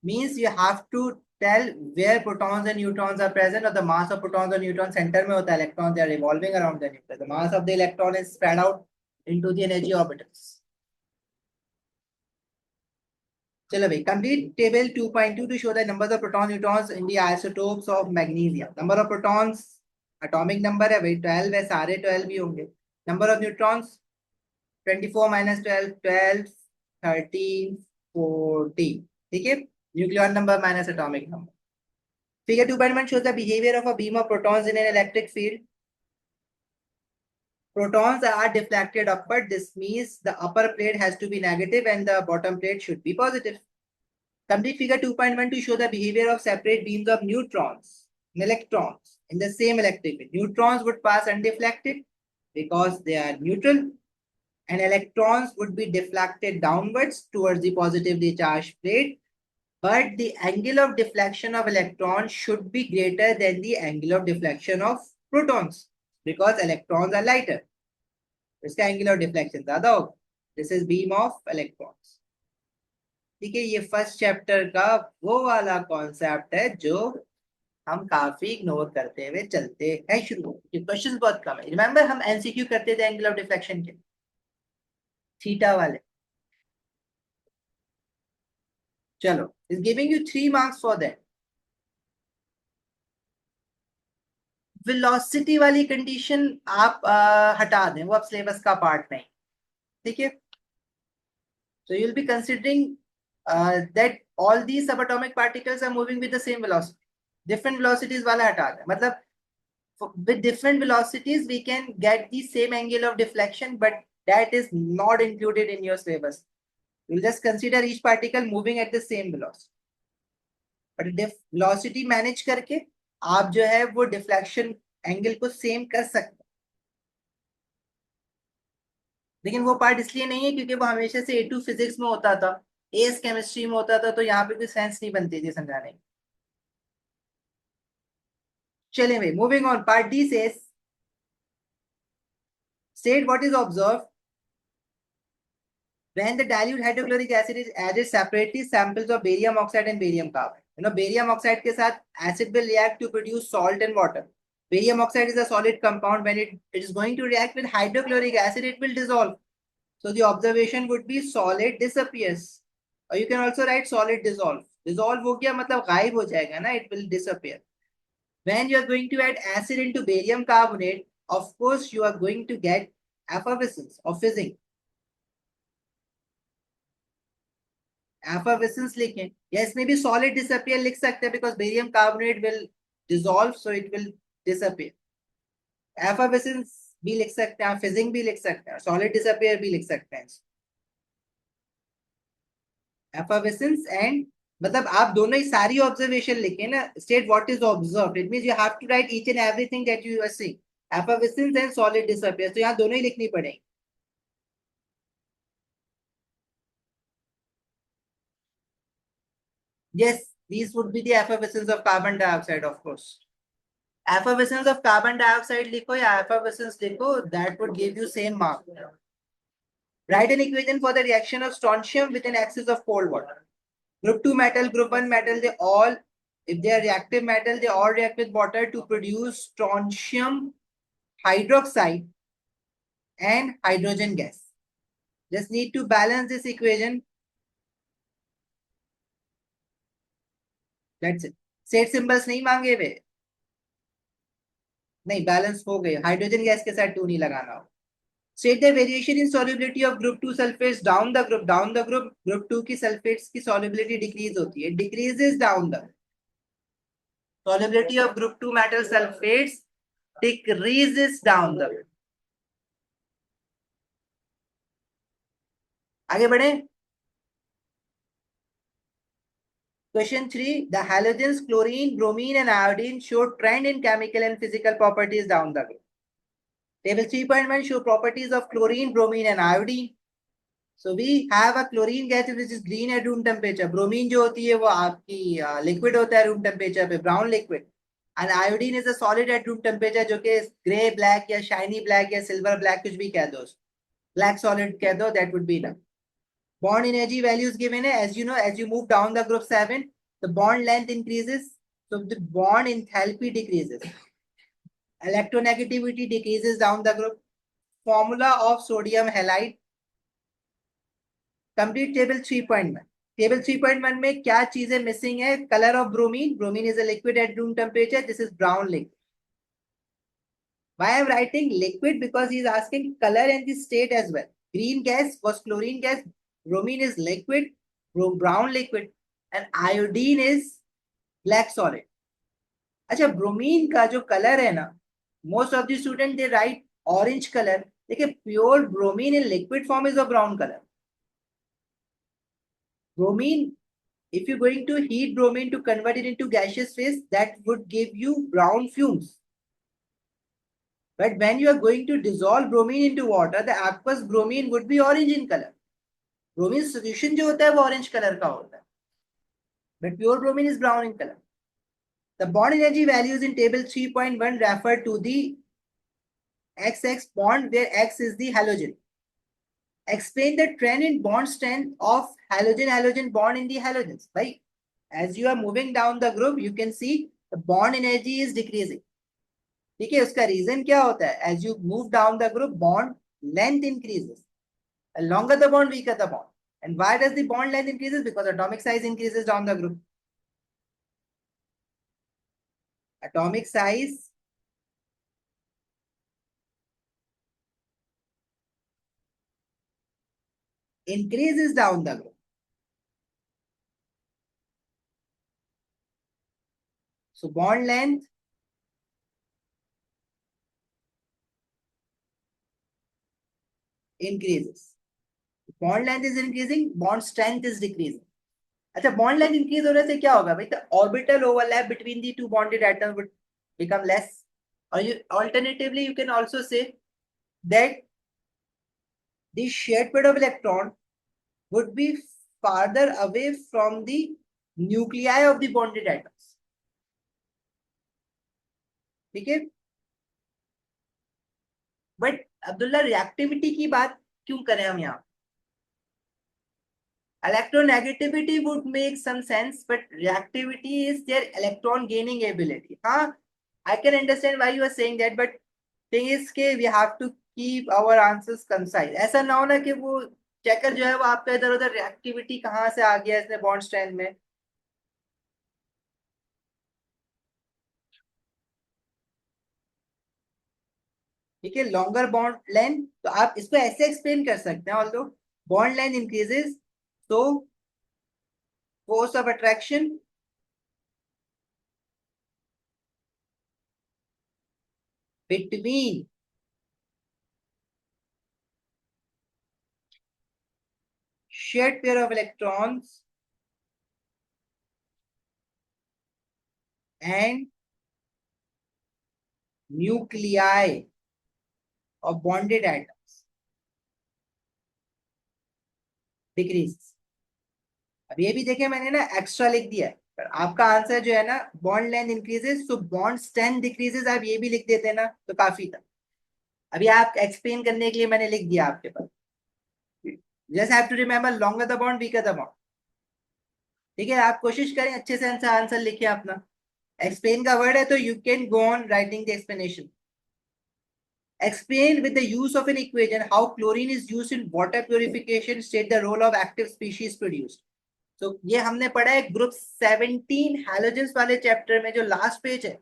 means you have to tell where protons and neutrons are present, or the mass of protons or neutrons center mein hota hai, electrons they are revolving around the nucleus. The mass of the electron is spread out into the energy orbitals. चलो भाई, complete table 2.2 to show the numbers of protons, neutrons in the isotopes of magnesium. Number of protons atomic number है भाई 12 है, सारे 12 ही होंगे. Number of neutrons 24 minus 12, 12, 13, 14. ठीक है, nucleon number minus atomic number. Figure 2.1 shows the behavior of a beam of protons in an electric field. Protons are deflected upward. This means the upper plate has to be negative and the bottom plate should be positive. Complete figure 2.1 to show the behavior of separate beams of neutrons and electrons in the same electric field. Neutrons would pass undeflected because they are neutral, and electrons would be deflected downwards towards the positively charged plate. But the angle of deflection of electrons should be greater than the angle of deflection of protons because electrons are lighter. इसका angle of deflection ज़्यादा होगा. This is beam of electrons. ठीक है, ये first chapter का वो वाला concept है जो हम काफी इग्नोर करते हुए चलते हैं शुरू. क्वेश्चंस बहुत कम है. रिमेंबर हम एमसीक्यू करते थे एंगल ऑफ डिफ्लेक्शन के, थीटा वाले. चलो, is giving you 3 marks for that. Velocity वाली कंडीशन आप हटा दें, वो अब सिलेबस का पार्ट नहीं. ठीक है, so you'll be considering that all these subatomic particles are moving with the same velocity. Different velocities वाला हटा दें. मतलब with different velocities we can get the same angle of deflection, but that is not included in your syllabus. You'll just consider each particle moving at the same velocity. But velocity manage करके आप जो है वो deflection angle को same कर सकते. लेकिन वो पार्ट इसलिए नहीं है क्योंकि वो हमेशा से A2 फिजिक्स में होता था. एस केमिस्ट्री में होता था तो यहाँ पे कोई सेंस नहीं बनती थी समझाने की। चलिए भाई, मूविंग ऑन, पार्ट डी से state what is observed when the dilute hydrochloric acid is added separately samples of barium oxide and barium carbonate. You know, barium oxide के साथ acid will react to produce salt and water. Barium oxide is a solid compound. When it is going to react with hydrochloric acid, it will dissolve. So the observation would be solid disappears. Or you can also write solid dissolve. Dissolve हो गया मतलब गायब हो जाएगा ना, it will disappear. When you are going to add acid into barium carbonate, of course you are going to get effervescence or fizzing. Effervescence लिखें या इसमें भी solid disappear लिख सकते हैं because barium carbonate will dissolve, so it will disappear. Effervescence भी लिख सकते हैं, fizzing भी लिख सकते हैं, solid disappear भी लिख सकते हैं. Effervescence and मतलब आप दोनों ही सारी ऑब्जर्वेशन लिखे ना, state what is observed, it means you have to write each and everything that you are seeing. Effervescence and solid disappear, तो यहाँ दोनों ही लिखनी पड़ेगी. Yes, these would be the effervescence of carbon dioxide, of course. Effervescence of carbon dioxide लिखो या effervescence लिखो, that would give you same mark. Write an equation for the reaction of strontium with an excess of cold water. Group 2 metal, group 1 metal, they all, if they are reactive metal, they all react with water to produce strontium hydroxide and hydrogen gas. Just need to balance this equation. That's it. State symbols नहीं मांगे वे, नहीं balance हो गए. Hydrogen gas के साथ 2 नहीं लगाना हो. State the variation in solubility of group 2 sulfates down the group. Down the group 2 की sulfates की solubility decrease होती है. Decreases down the solubility of group 2 metal sulfates decreases down the. आगे बढ़े. Question 3. The halogens chlorine, bromine, and iodine show trend in chemical and physical properties down the group. Table 3.1 show properties of chlorine, bromine, and iodine. So we have a chlorine gas which is green at room temperature. Bromine जो होती है वो आपकी liquid होता है room temperature पे, brown liquid. And iodine is a solid at room temperature जो कि grey black या shiny black या silver black कुछ भी कह दो. Black solid कह दो, that would be enough. Bond energy values given है. As you know, as you move down the group 7, the bond length increases, so the bond enthalpy decreases. Electronegativity decreases down the group. Formula of sodium halide. Complete table 3.1. Table 3.1 में क्या चीजें missing है? Color of bromine. Bromine is a liquid at room temperature. This is brown liquid. Why I'm writing liquid? Because he is asking color and the state as well. Green gas was chlorine gas. Bromine is liquid, brown liquid, and iodine is black solid. अच्छा, bromine का जो colour है ना, most of the student they write orange colour. देखिए, pure bromine in liquid form is a brown colour. Bromine, if you're going to heat bromine to convert it into gaseous phase, that would give you brown fumes. But when you are going to dissolve bromine into water, the aqueous bromine would be orange in color. Bromine solution जो होता है वो orange color का होता है, but pure bromine is brown in color. The bond energy values in table 3.1 refer to the XX bond where X is the halogen. Explain the trend in bond strength of halogen-halogen bond in the halogens. Right? As you are moving down the group, you can see the bond energy is decreasing. ठीक है, उसका reason क्या होता है? As you move down the group, bond length increases. The longer the bond, weaker the bond. And why does the bond length increases? Because atomic size increases down the group. Atomic size increases down the group. So bond length increases. Bond length is increasing, bond strength is decreasing. अच्छा, bond length increase होने से क्या होगा भाई? The orbital overlap between the two bonded atoms would become less. Or alternatively, you can also say that the shared pair of electron would be farther away from the nuclei of the bonded atoms. ठीक है, but Abdullah reactivity की बात क्यों करें हम यहाँ? Electronegativity would make some sense, but reactivity is their electron gaining ability. हाँ, I can understand why you are saying that, but thing is कि we have to keep our answers concise. ऐसा ना हो ना कि वो चेकर जो है वो आपका इधर उधर रिएक्टिविटी कहाँ से आ गया इसने बॉन्ड स्ट्रेंथ में. ठीक है, लॉन्गर बॉन्ड लेंथ, तो आप इसको ऐसे एक्सप्लेन कर सकते हैं, ऑल्दो बॉन्ड लेंथ इंक्रीजेस तो force of attraction between shared pair of electrons and nuclei of bonded atoms decreases. अब ये भी देखे मैंने ना एक्स्ट्रा लिख दिया है, पर आपका आंसर जो है ना बॉन्ड लेंथ इंक्रीजेस तो बॉन्ड स्ट्रेंथ डिक्रीजेस, आप ये भी लिख देते ना तो काफी था. अभी आप एक्सप्लेन करने के लिए मैंने लिख दिया आपके पास. Just have to remember longer the bond weaker the bond. ठीक है, आप कोशिश करें अच्छे से आंसर लिखिए अपना. एक्सप्लेन का वर्ड है तो you can go on writing the explanation. Explain with the use of an equation how chlorine is used in water purification. State the role of active species produced. तो ये हमने पढ़ा है ग्रुप 17 हैलोजेंस वाले chapter में, जो last page है,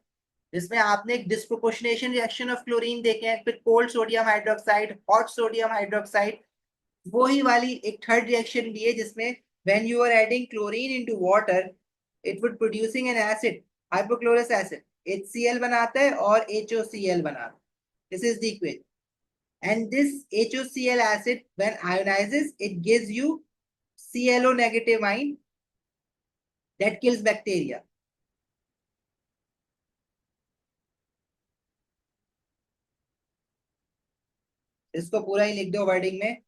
जिसमें आपने एक डिस्प्रोपोर्शनेशन रिएक्शन ऑफ क्लोरीन देखे हैं, फिर cold sodium hydroxide, hot sodium hydroxide, वही वाली एक थर्ड रिएक्शन भी है जिसमें when you are adding chlorine into water it would producing an acid, hypochlorous acid, HCl बनाता है और HOCl बनाता है. This is the equation. And this HOCl acid, when ionizes, it gives you ClO negative ion that kills bacteria. इसको पूरा ही लिख दो wording में.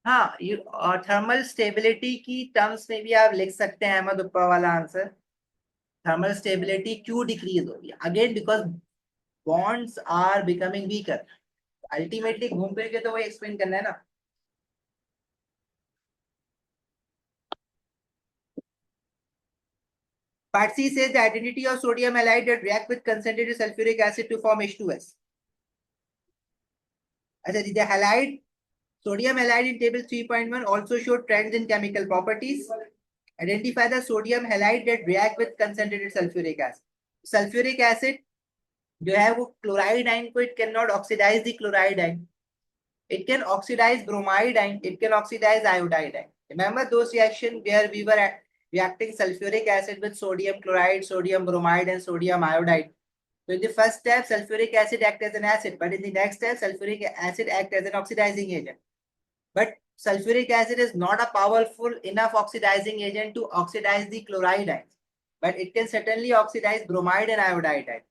हाँ, ये और थर्मल स्टेबिलिटी की टर्म्स में भी आप लिख सकते हैं अहमद, ऊपर वाला आंसर. थर्मल स्टेबिलिटी क्यों डिक्रीज हो रही है? Again because bonds are becoming weaker. Ultimately घूम फिर के तो वही एक्सप्लेन करना है ना. Part C says the identity of sodium halide that react with concentrated sulfuric acid to form H2S. अच्छा, the halide, sodium halide in table 3.1 also show trends in chemical properties. Identify the sodium halide that react with concentrated sulfuric acid. Sulfuric acid जो है वो chloride ion को, it cannot oxidize the chloride ion. It can oxidize bromide ion. It can oxidize iodide ion. Remember those reactions where we were reacting sulfuric acid with sodium chloride, sodium bromide, and sodium iodide. So in the first step, sulfuric acid act as an acid, but in the next step, sulfuric acid act as an oxidizing agent. But sulfuric acid is not a powerful enough oxidizing agent to oxidize the chloride ions, but it can certainly oxidize bromide and iodide ion.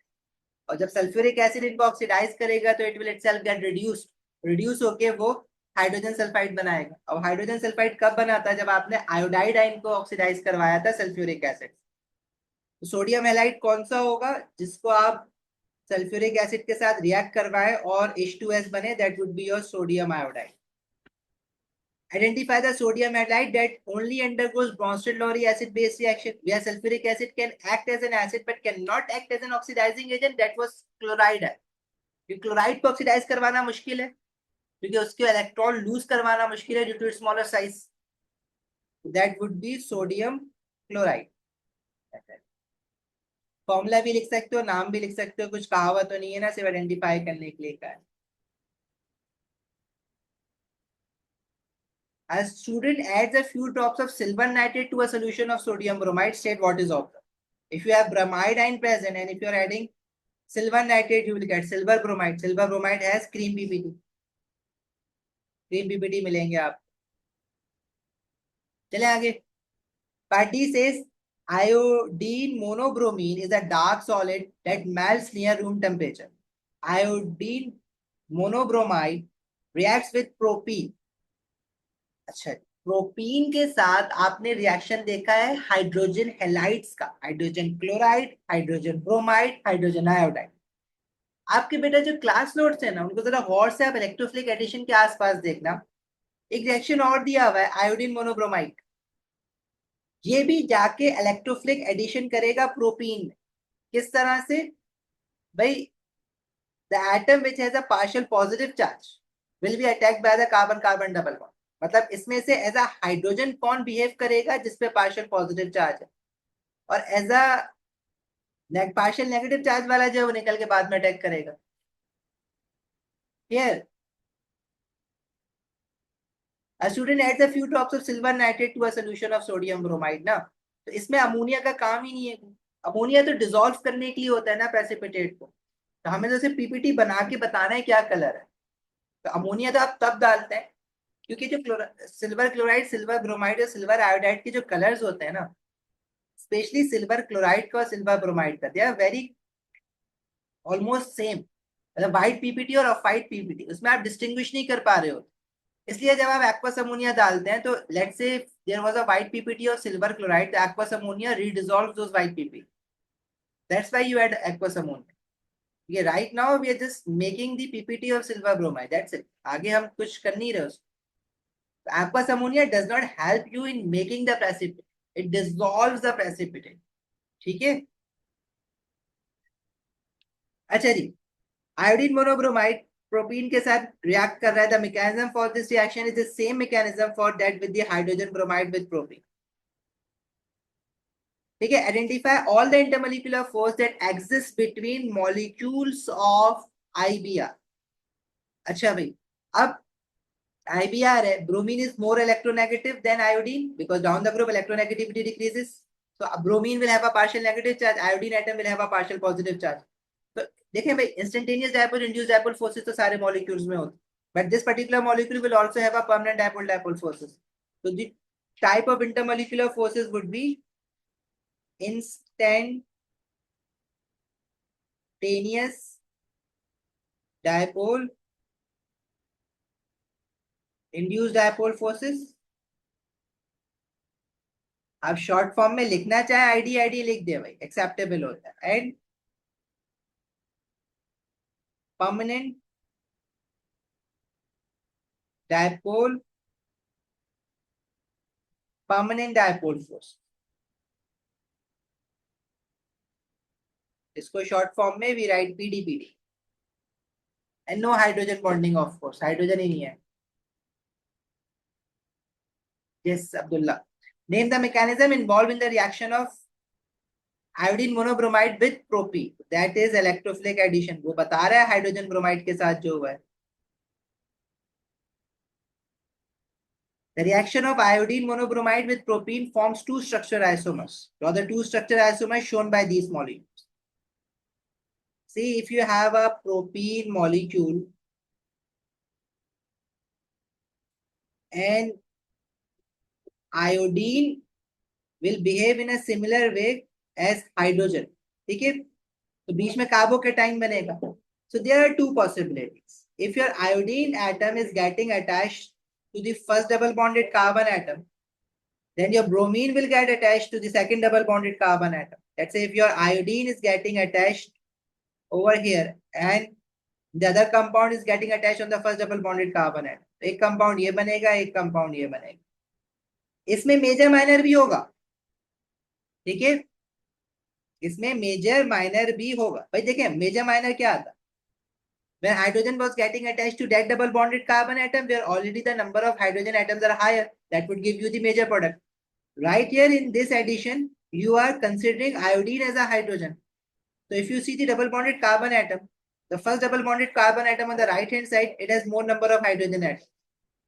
और जब sulphuric acid इनको oxidise करेगा तो it will itself gate reduced. Reduce होके वो hydrogen sulphide बनाएगा. अब hydrogen sulphide कब बनाता है? जब आपने आयोडाइड आयन को ऑक्सीडाइज करवाया था सल्फ्यूरिक एसिड. तो सोडियम हैलाइड कौन सा होगा जिसको आप सल्फ्यूरिक एसिड के साथ रिएक्ट करवाएं और H2S बने? That would be your sodium iodide. Identify the sodium halide that only undergoes Bronsted-Lowry acid-base reaction where sulfuric acid can act as an acid but cannot act as an oxidizing agent. That was chloride. ये chloride को oxidise करवाना मुश्किल है क्योंकि उसके electron lose करवाना मुश्किल है due to smaller size. That would be sodium chloride. Formula भी लिख सकते हो, नाम भी लिख सकते हो, कुछ कहावत तो नहीं है ना, सिर्फ आइडेंटिफाई करने के लिए का है. A student adds a few drops of silver nitrate to a solution of sodium bromide. State what is observed. If you have bromide ion present and if you are adding silver nitrate you will get silver bromide. Silver bromide has cream PPT. Cream PPT मिलेंगे आप. चले आगे. Part D says iodine monobromine is a dark solid that melts near room temperature. Iodine monobromide reacts with propene. अच्छा, propene के साथ आपने reaction देखा है हाइड्रोजन हेलाइड्स का, hydrogen chloride, hydrogen bromide, hydrogen iodide. आपके बेटा जो क्लास नोट्स है ना, उनको जरा गौर से आप इलेक्ट्रोफिलिक एडिशन के आसपास देखना. एक रिएक्शन और दिया हुआ है आयोडीन मोनोब्रोमाइड. ये भी जाके इलेक्ट्रोफिलिक एडिशन करेगा प्रोपीन में. किस तरह से भाई? The atom which has a partial positive charge will be attacked by the carbon carbon double bond. मतलब इसमें से एज अ हाइड्रोजन कौन बिहेव करेगा जिसपे पार्शियल पॉजिटिव चार्ज है, और as a partial negative charge वाला जो है वो निकल के बाद में अटैक करेगा. Here, a student adds a few drops of silver nitrate to a solution of sodium bromide ना, तो इसमें अमोनिया का काम ही नहीं है. अमोनिया तो डिसॉल्व करने के लिए होता है ना प्रेसिपिटेट को. तो हमें तो सिर्फ पीपीटी बना के बताना है क्या कलर है. तो अमोनिया तो आप तब डालते हैं क्योंकि जो सिल्वर क्लोराइड, सिल्वर ब्रोमाइड और सिल्वर आयोडाइड के जो कलर्स होते हैं ना, स्पेशली सिल्वर क्लोराइड का और सिल्वर ब्रोमाइड का, they are very almost same. मतलब व्हाइट पीपीटी और ऑफ व्हाइट पीपीटी, उसमें आप डिस्टिंग्विश नहीं कर पा रहे हो. इसलिए जब आप एक्वस अमोनिया डालते हैं तो let's say there was a white PPT और silver chloride, the aqueous ammonia redissolves those white PPT. That's why you add aqueous ammonia. ये right now we are just making the PPT of silver bromide, that's it. आगे हम कुछ कर नहीं रहे. Aqueous ammonia does not help you in making the precipitate. It dissolves the precipitate. ठीक है. अच्छा जी, आयोडीन मोनोब्रोमाइड प्रोपीन के साथ रिएक्ट कर रहा है. The mechanism for this reaction is the same mechanism for that with the hydrogen bromide with propene. ठीक है. Identify all the intermolecular force that exist between molecules of IBR. अच्छा भाई, अब IBR है, bromine is more electronegative than iodine because down the group electronegativity decreases. So bromine will have a partial negative charge, iodine atom will have a partial positive charge. तो देखें भाई, instantaneous dipole induced dipole forces तो सारे molecules में होते, but this particular molecule will also have a permanent dipole dipole forces. So the type of intermolecular forces would be instantaneous dipole induced dipole forces. आप short form में लिखना चाहे ID ID लिख दे भाई, एक्सेप्टेबल होता है. And permanent dipole, permanent dipole force, इसको short form में we write PDPD. And no hydrogen bonding, of course hydrogen ही नहीं है. Yes Abdullah. Name the mechanism involve in the reaction of iodine monobromide with propene. That is electrophilic addition. वो बता रहा है hydrogen bromide के साथ जो हुआ है. The reaction of iodine monobromide with propene forms two structure isomers. Draw the two structure isomers shown by these molecules. See, if you have a propene molecule and iodine will behave in a similar way as hydrogen. ठीक है, तो बीच में carbocation बनेगा. So there are two possibilities. If your iodine atom is getting attached to the first double bonded carbon atom, then your bromine will get attached to the second double bonded carbon atom. Let's say if your iodine is getting attached over here and the other compound is getting attached on the first double bonded carbon atom, एक compound ये बनेगा, एक compound ये बनेगा. इसमें major minor भी होगा. ठीक है, इसमें मेजर माइनर भी होगा. भाई देखें मेजर माइनर क्या आता है. When hydrogen was getting attached to that double bonded carbon atom, where already the number of hydrogen atoms are higher, that would give you the major product. Right here in this addition, you are considering iodine as a hydrogen. So if you see the double bonded carbon atom, the first double bonded carbon atom on the right hand side, it has more number of hydrogen atoms.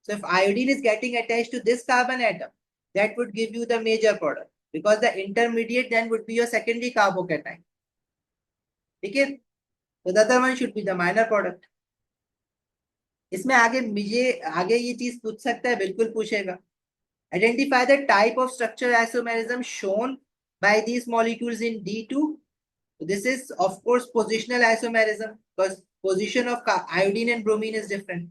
So if iodine is getting attached to this carbon atom, that would give you the major product because the intermediate then would be your secondary carbocation. ठीक है. So the other one should be the minor product. इसमें आगे मुझे आगे ये चीज पूछ सकता है, बिल्कुल पूछेगा. Identify the type of structure isomerism shown by these molecules in D2. So this is of course positional isomerism because position of iodine and bromine is different.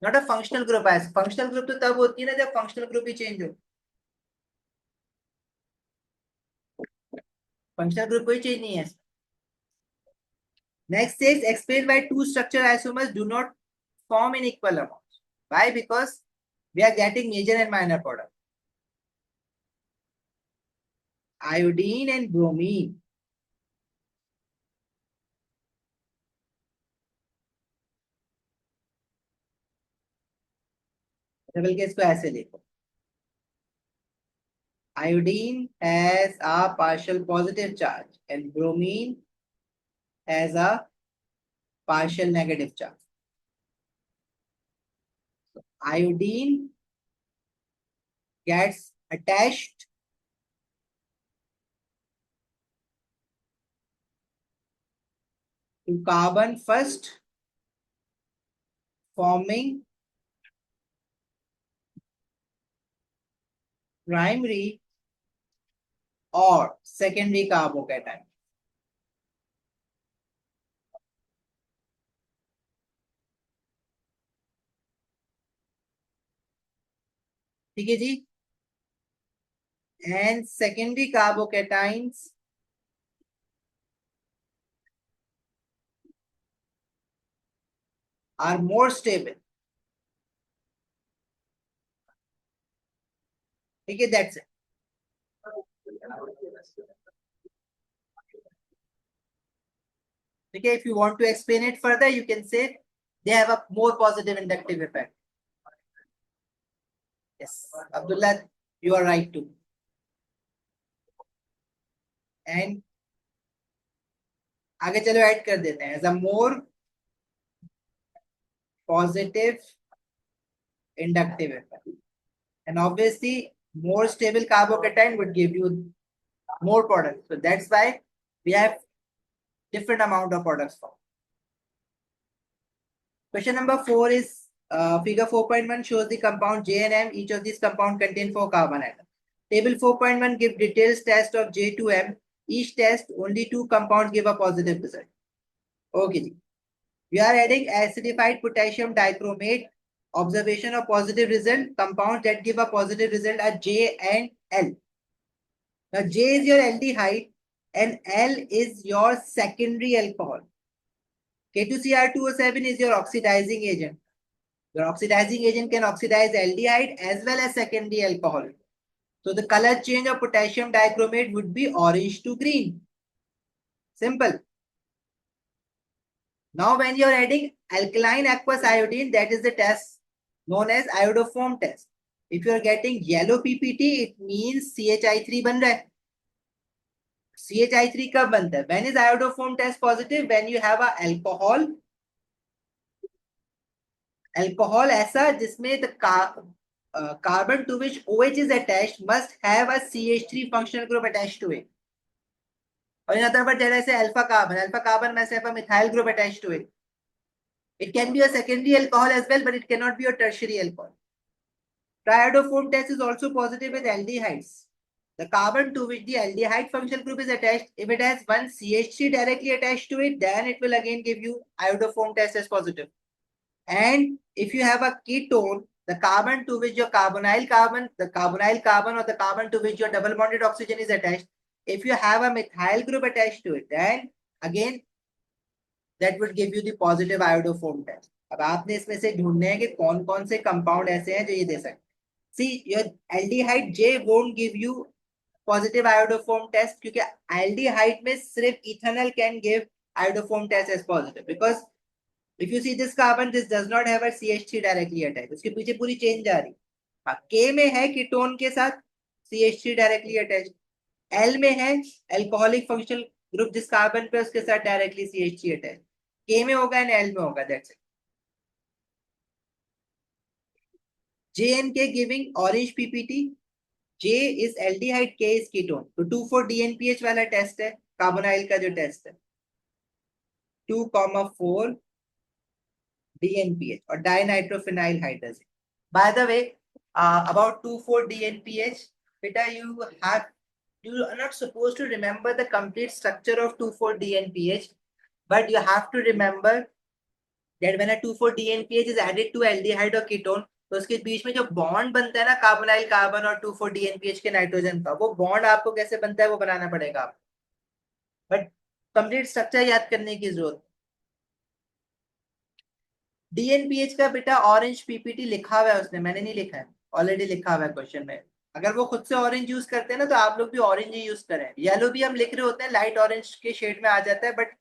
Not a functional group. As functional group तो तब होती है ना जब functional group ही change हो. Functional group कोई change नहीं है. Next says explain why two structure isomers do not form in equal amounts. Why? Because we are getting major and minor product. Iodine and bromine. Double case को ऐसे देखो. Iodine has a partial positive charge and bromine has a partial negative charge. Iodine gets attached to carbon first, forming primary or secondary carbocation. ठीक है जी. And secondary carbocations are more stable. ठीक है, that's it. Okay, if you want to explain it further, you can say they have a more positive inductive effect. Yes, Abdullah, you are right too. And आगे चलो add कर देते हैं. As a more positive inductive effect, and obviously more stable carbocation would give you more products. So that's why we have different amount of products for. Question number 4 is figure 4.1 shows the compound J and M. Each of these compounds contain 4 carbon atoms. Table 4.1 give details test of J2M. Each test only 2 compounds give a positive result. Okay. We are adding acidified potassium dichromate. Observation of positive result. Compounds that give a positive result are J and L. Now J is your aldehyde and L is your secondary alcohol. K2Cr2O7 is your oxidizing agent. Your oxidizing agent can oxidize aldehyde as well as secondary alcohol. So the color change of potassium dichromate would be orange to green. Simple. Now when you are adding alkaline aqueous iodine, that is the test known as iodoform test. If you are getting yellow PPT, it means CHI3 बन रहा है. CHI3 कब बनता है? When is iodoform test positive? When you have a alcohol ऐसा जिसमें the carbon to which OH is attached must have a CH3 functional group attached to it. और in other words, जैसे alpha carbon must have a methyl group attached to it. It can be a secondary alcohol as well, but it cannot be a tertiary alcohol. Triiodoform test is also positive with aldehydes. The carbon to which the aldehyde functional group is attached, if it has one CH3 directly attached to it, then it will again give you iodoform test as positive. And if you have a ketone, the carbon to which your carbonyl carbon or the carbon to which your double bonded oxygen is attached, if you have a methyl group attached to it, then again that would give you the positive iodoform test. अब आपने इसमें से ढूंढने हैं कि कौन कौन से कंपाउंड ऐसे हैं जो ये दे सकते हैं. See, your aldehyde J won't give you positive iodoform test क्योंकि aldehyde में सिर्फ ethanol can give iodoform test as positive because if you see this carbon, this does not have a CH3 directly attached. उसके पीछे पूरी chain जा रही. K में है कीटोन के साथ CH3 directly attached. L में है alcoholic functional group जिस कार्बन पे उसके साथ directly CH3 attached. K में होगा and L में होगा. That's it. J and K giving orange PPT. J is aldehyde, K is ketone. तो 2,4-DNPH वाला टेस्ट है, कार्बोनाइल का जो टेस्ट है 2,4 DNPH और dinitrophenyl hydrogen. By the way, about 2,4-DNPH, beta, you are not supposed to remember the complete structure of 2,4-DNPH, but you have to remember that when a 2,4-DNPH is added to aldehyde or ketone, तो उसके बीच में जो bond बनता है ना carbonyl carbon और 2,4-DNPH के nitrogen का, वो बॉन्ड आपको कैसे बनता है वो बनाना पड़ेगा आपको, बट कंप्लीट स्ट्रक्चर याद करने की जरूरत. डीएनपीएच का बेटा ऑरेंज पीपीटी लिखा हुआ है उसने, मैंने नहीं लिखा है, ऑलरेडी लिखा हुआ है क्वेश्चन में. अगर वो खुद से ऑरेंज यूज करते हैं ना तो आप लोग भी ऑरेंज ही यूज करें. येलो भी हम लिख रहे होते हैं, लाइट ऑरेंज के शेड में आ जाता है, बट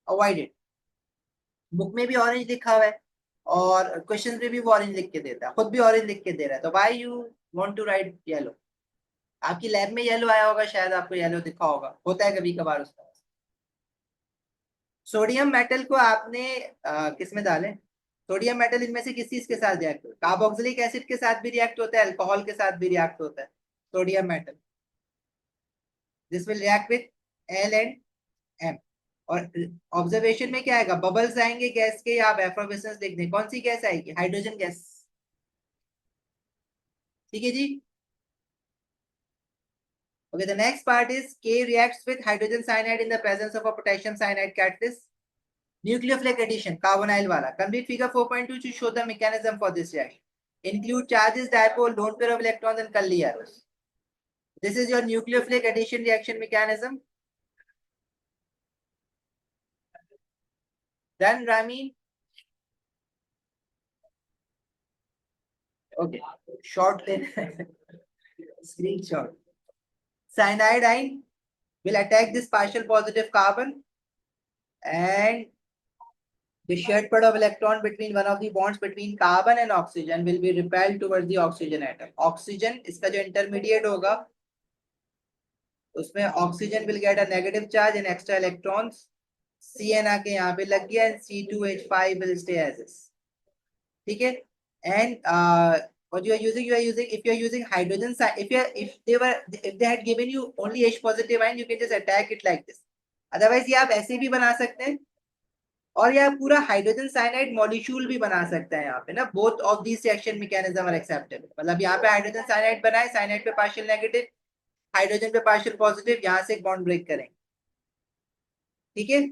अवॉइड इट. बुक में भी ऑरेंज लिखा हुआ है और क्वेश्चन में भी वो ऑरेंज लिख के देता है, खुद भी ऑरेंज लिख के दे रहा है, तो why you want to write yellow. आपकी लैब में येलो आया होगा, शायद आपको येलो दिखा होगा, होता है कभी कभार उसका. सोडियम मेटल को आपने किस में डालें. सोडियम मेटल इनमें से किस चीज के साथ रिएक्ट होता है, कार्बोक्सिलिक एसिड के साथ भी रिएक्ट होता है, अल्कोहल के साथ भी रिएक्ट होता है sodium metal. This will react with L and M. और ऑब्जर्वेशन में क्या आएगा, बबल्स आएंगे गैस के, या आप एफ्रोफिसेंस देखने, कौन सी गैस आएगी, हाइड्रोजन गैस. ठीक है जी. Okay, the next part is K reacts with hydrogen cyanide in the presence of a potassium cyanide catalyst. Nucleophilic addition, carbonyl wala. Complete figure 4.2 to show the mechanism for this reaction. Include charges, dipole, lone pair of electrons and curly arrows. This is your nucleophilic addition reaction mechanism. Done, Rami? Okay, short then. Screenshot. Cyanide ion will attack this partial positive carbon and the shared pair of electron between one of the bonds between carbon and oxygen will be repelled towards the oxygen atom. Oxygen इसका जो intermediate होगा उसमें oxygen will get a negative charge and extra electrons. Cn आके यहाँ पे लग गया and C2H5 will stay as is. ठीक है. And what you are using if you are using hydrogen, if they had given you only H positive ion, you can just attack it like this. Otherwise ये आप ऐसे भी बना सकते हैं और यह पूरा हाइड्रोजन साइनाइड मॉलिक्यूल भी बना सकता है यहाँ पे ना. Both of this reaction mechanism are acceptable. मतलब यहाँ पे हाइड्रोजन साइनाइड बनाए, साइनाइड पे पार्शियल नेगेटिव, हाइड्रोजन पे पार्शियल पॉजिटिव, यहाँ से एक बॉन्ड ब्रेक करें. ठीक है.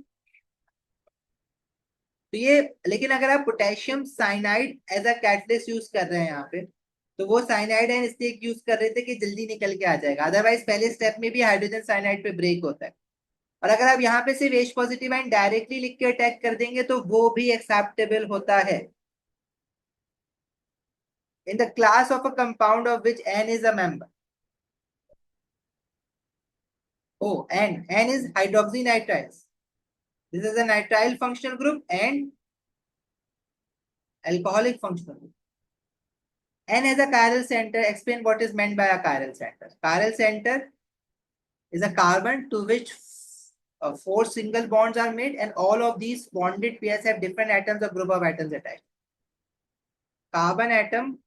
तो ये, लेकिन अगर आप potassium cyanide as a catalyst use कर रहे हैं यहाँ पे, तो वो साइनाइड है इसलिए यूज कर रहे थे कि जल्दी निकल के आ जाएगा, अदरवाइज पहले स्टेप में भी हाइड्रोजन साइनाइड पे ब्रेक होता है. और अगर आप यहाँ पे सिर्फ H पॉजिटिव आयन डायरेक्टली लिख के अटैक कर देंगे तो वो भी एक्सेप्टेबल होता है. In the class of a compound of which N is a member. Oh, N is hydroxynitriles. This is a nitrile functional group and alcoholic functional group. N has a chiral center. Explain what is meant by a chiral center. Chiral center is a carbon to which 4 single bonds are made, and all of these bonded pairs have different atoms or group of atoms attached. Carbon atom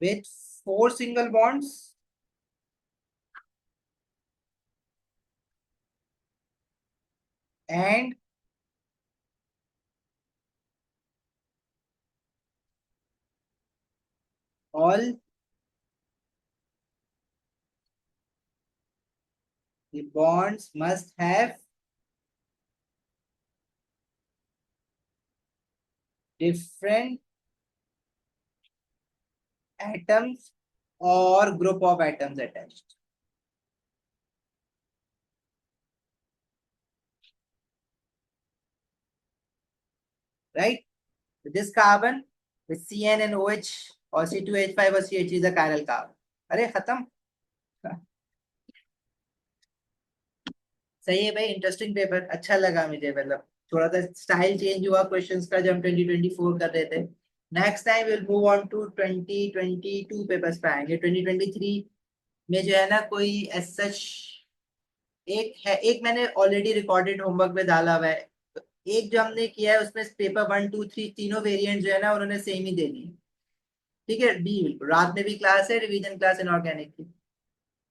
with 4 single bonds and all the bonds must have different atoms or group of atoms attached. Right? This carbon with Cn and OH or C2H5 or CH is a chiral carbon. अरे खत्म. सही है भाई, interesting paper, अच्छा लगा मुझे. मतलब थोड़ा सा स्टाइल चेंज हुआ क्वेश्चंस का जब हम 2024 कर रहे थे. Next time will move on to 2022 papers पे आएंगे. 2023 में जो है ना कोई एज सच एक है, एक मैंने ऑलरेडी रिकॉर्डेड होमवर्क में डाला हुआ है. एक जो हमने किया है उसमें पेपर 1 2 3 तीनों वेरिएंट जो है ना उन्होंने सेम ही दे दी. ठीक है, डी बिल्कुल। रात में भी क्लास है, रिवीजन क्लास इनऑर्गेनिक की।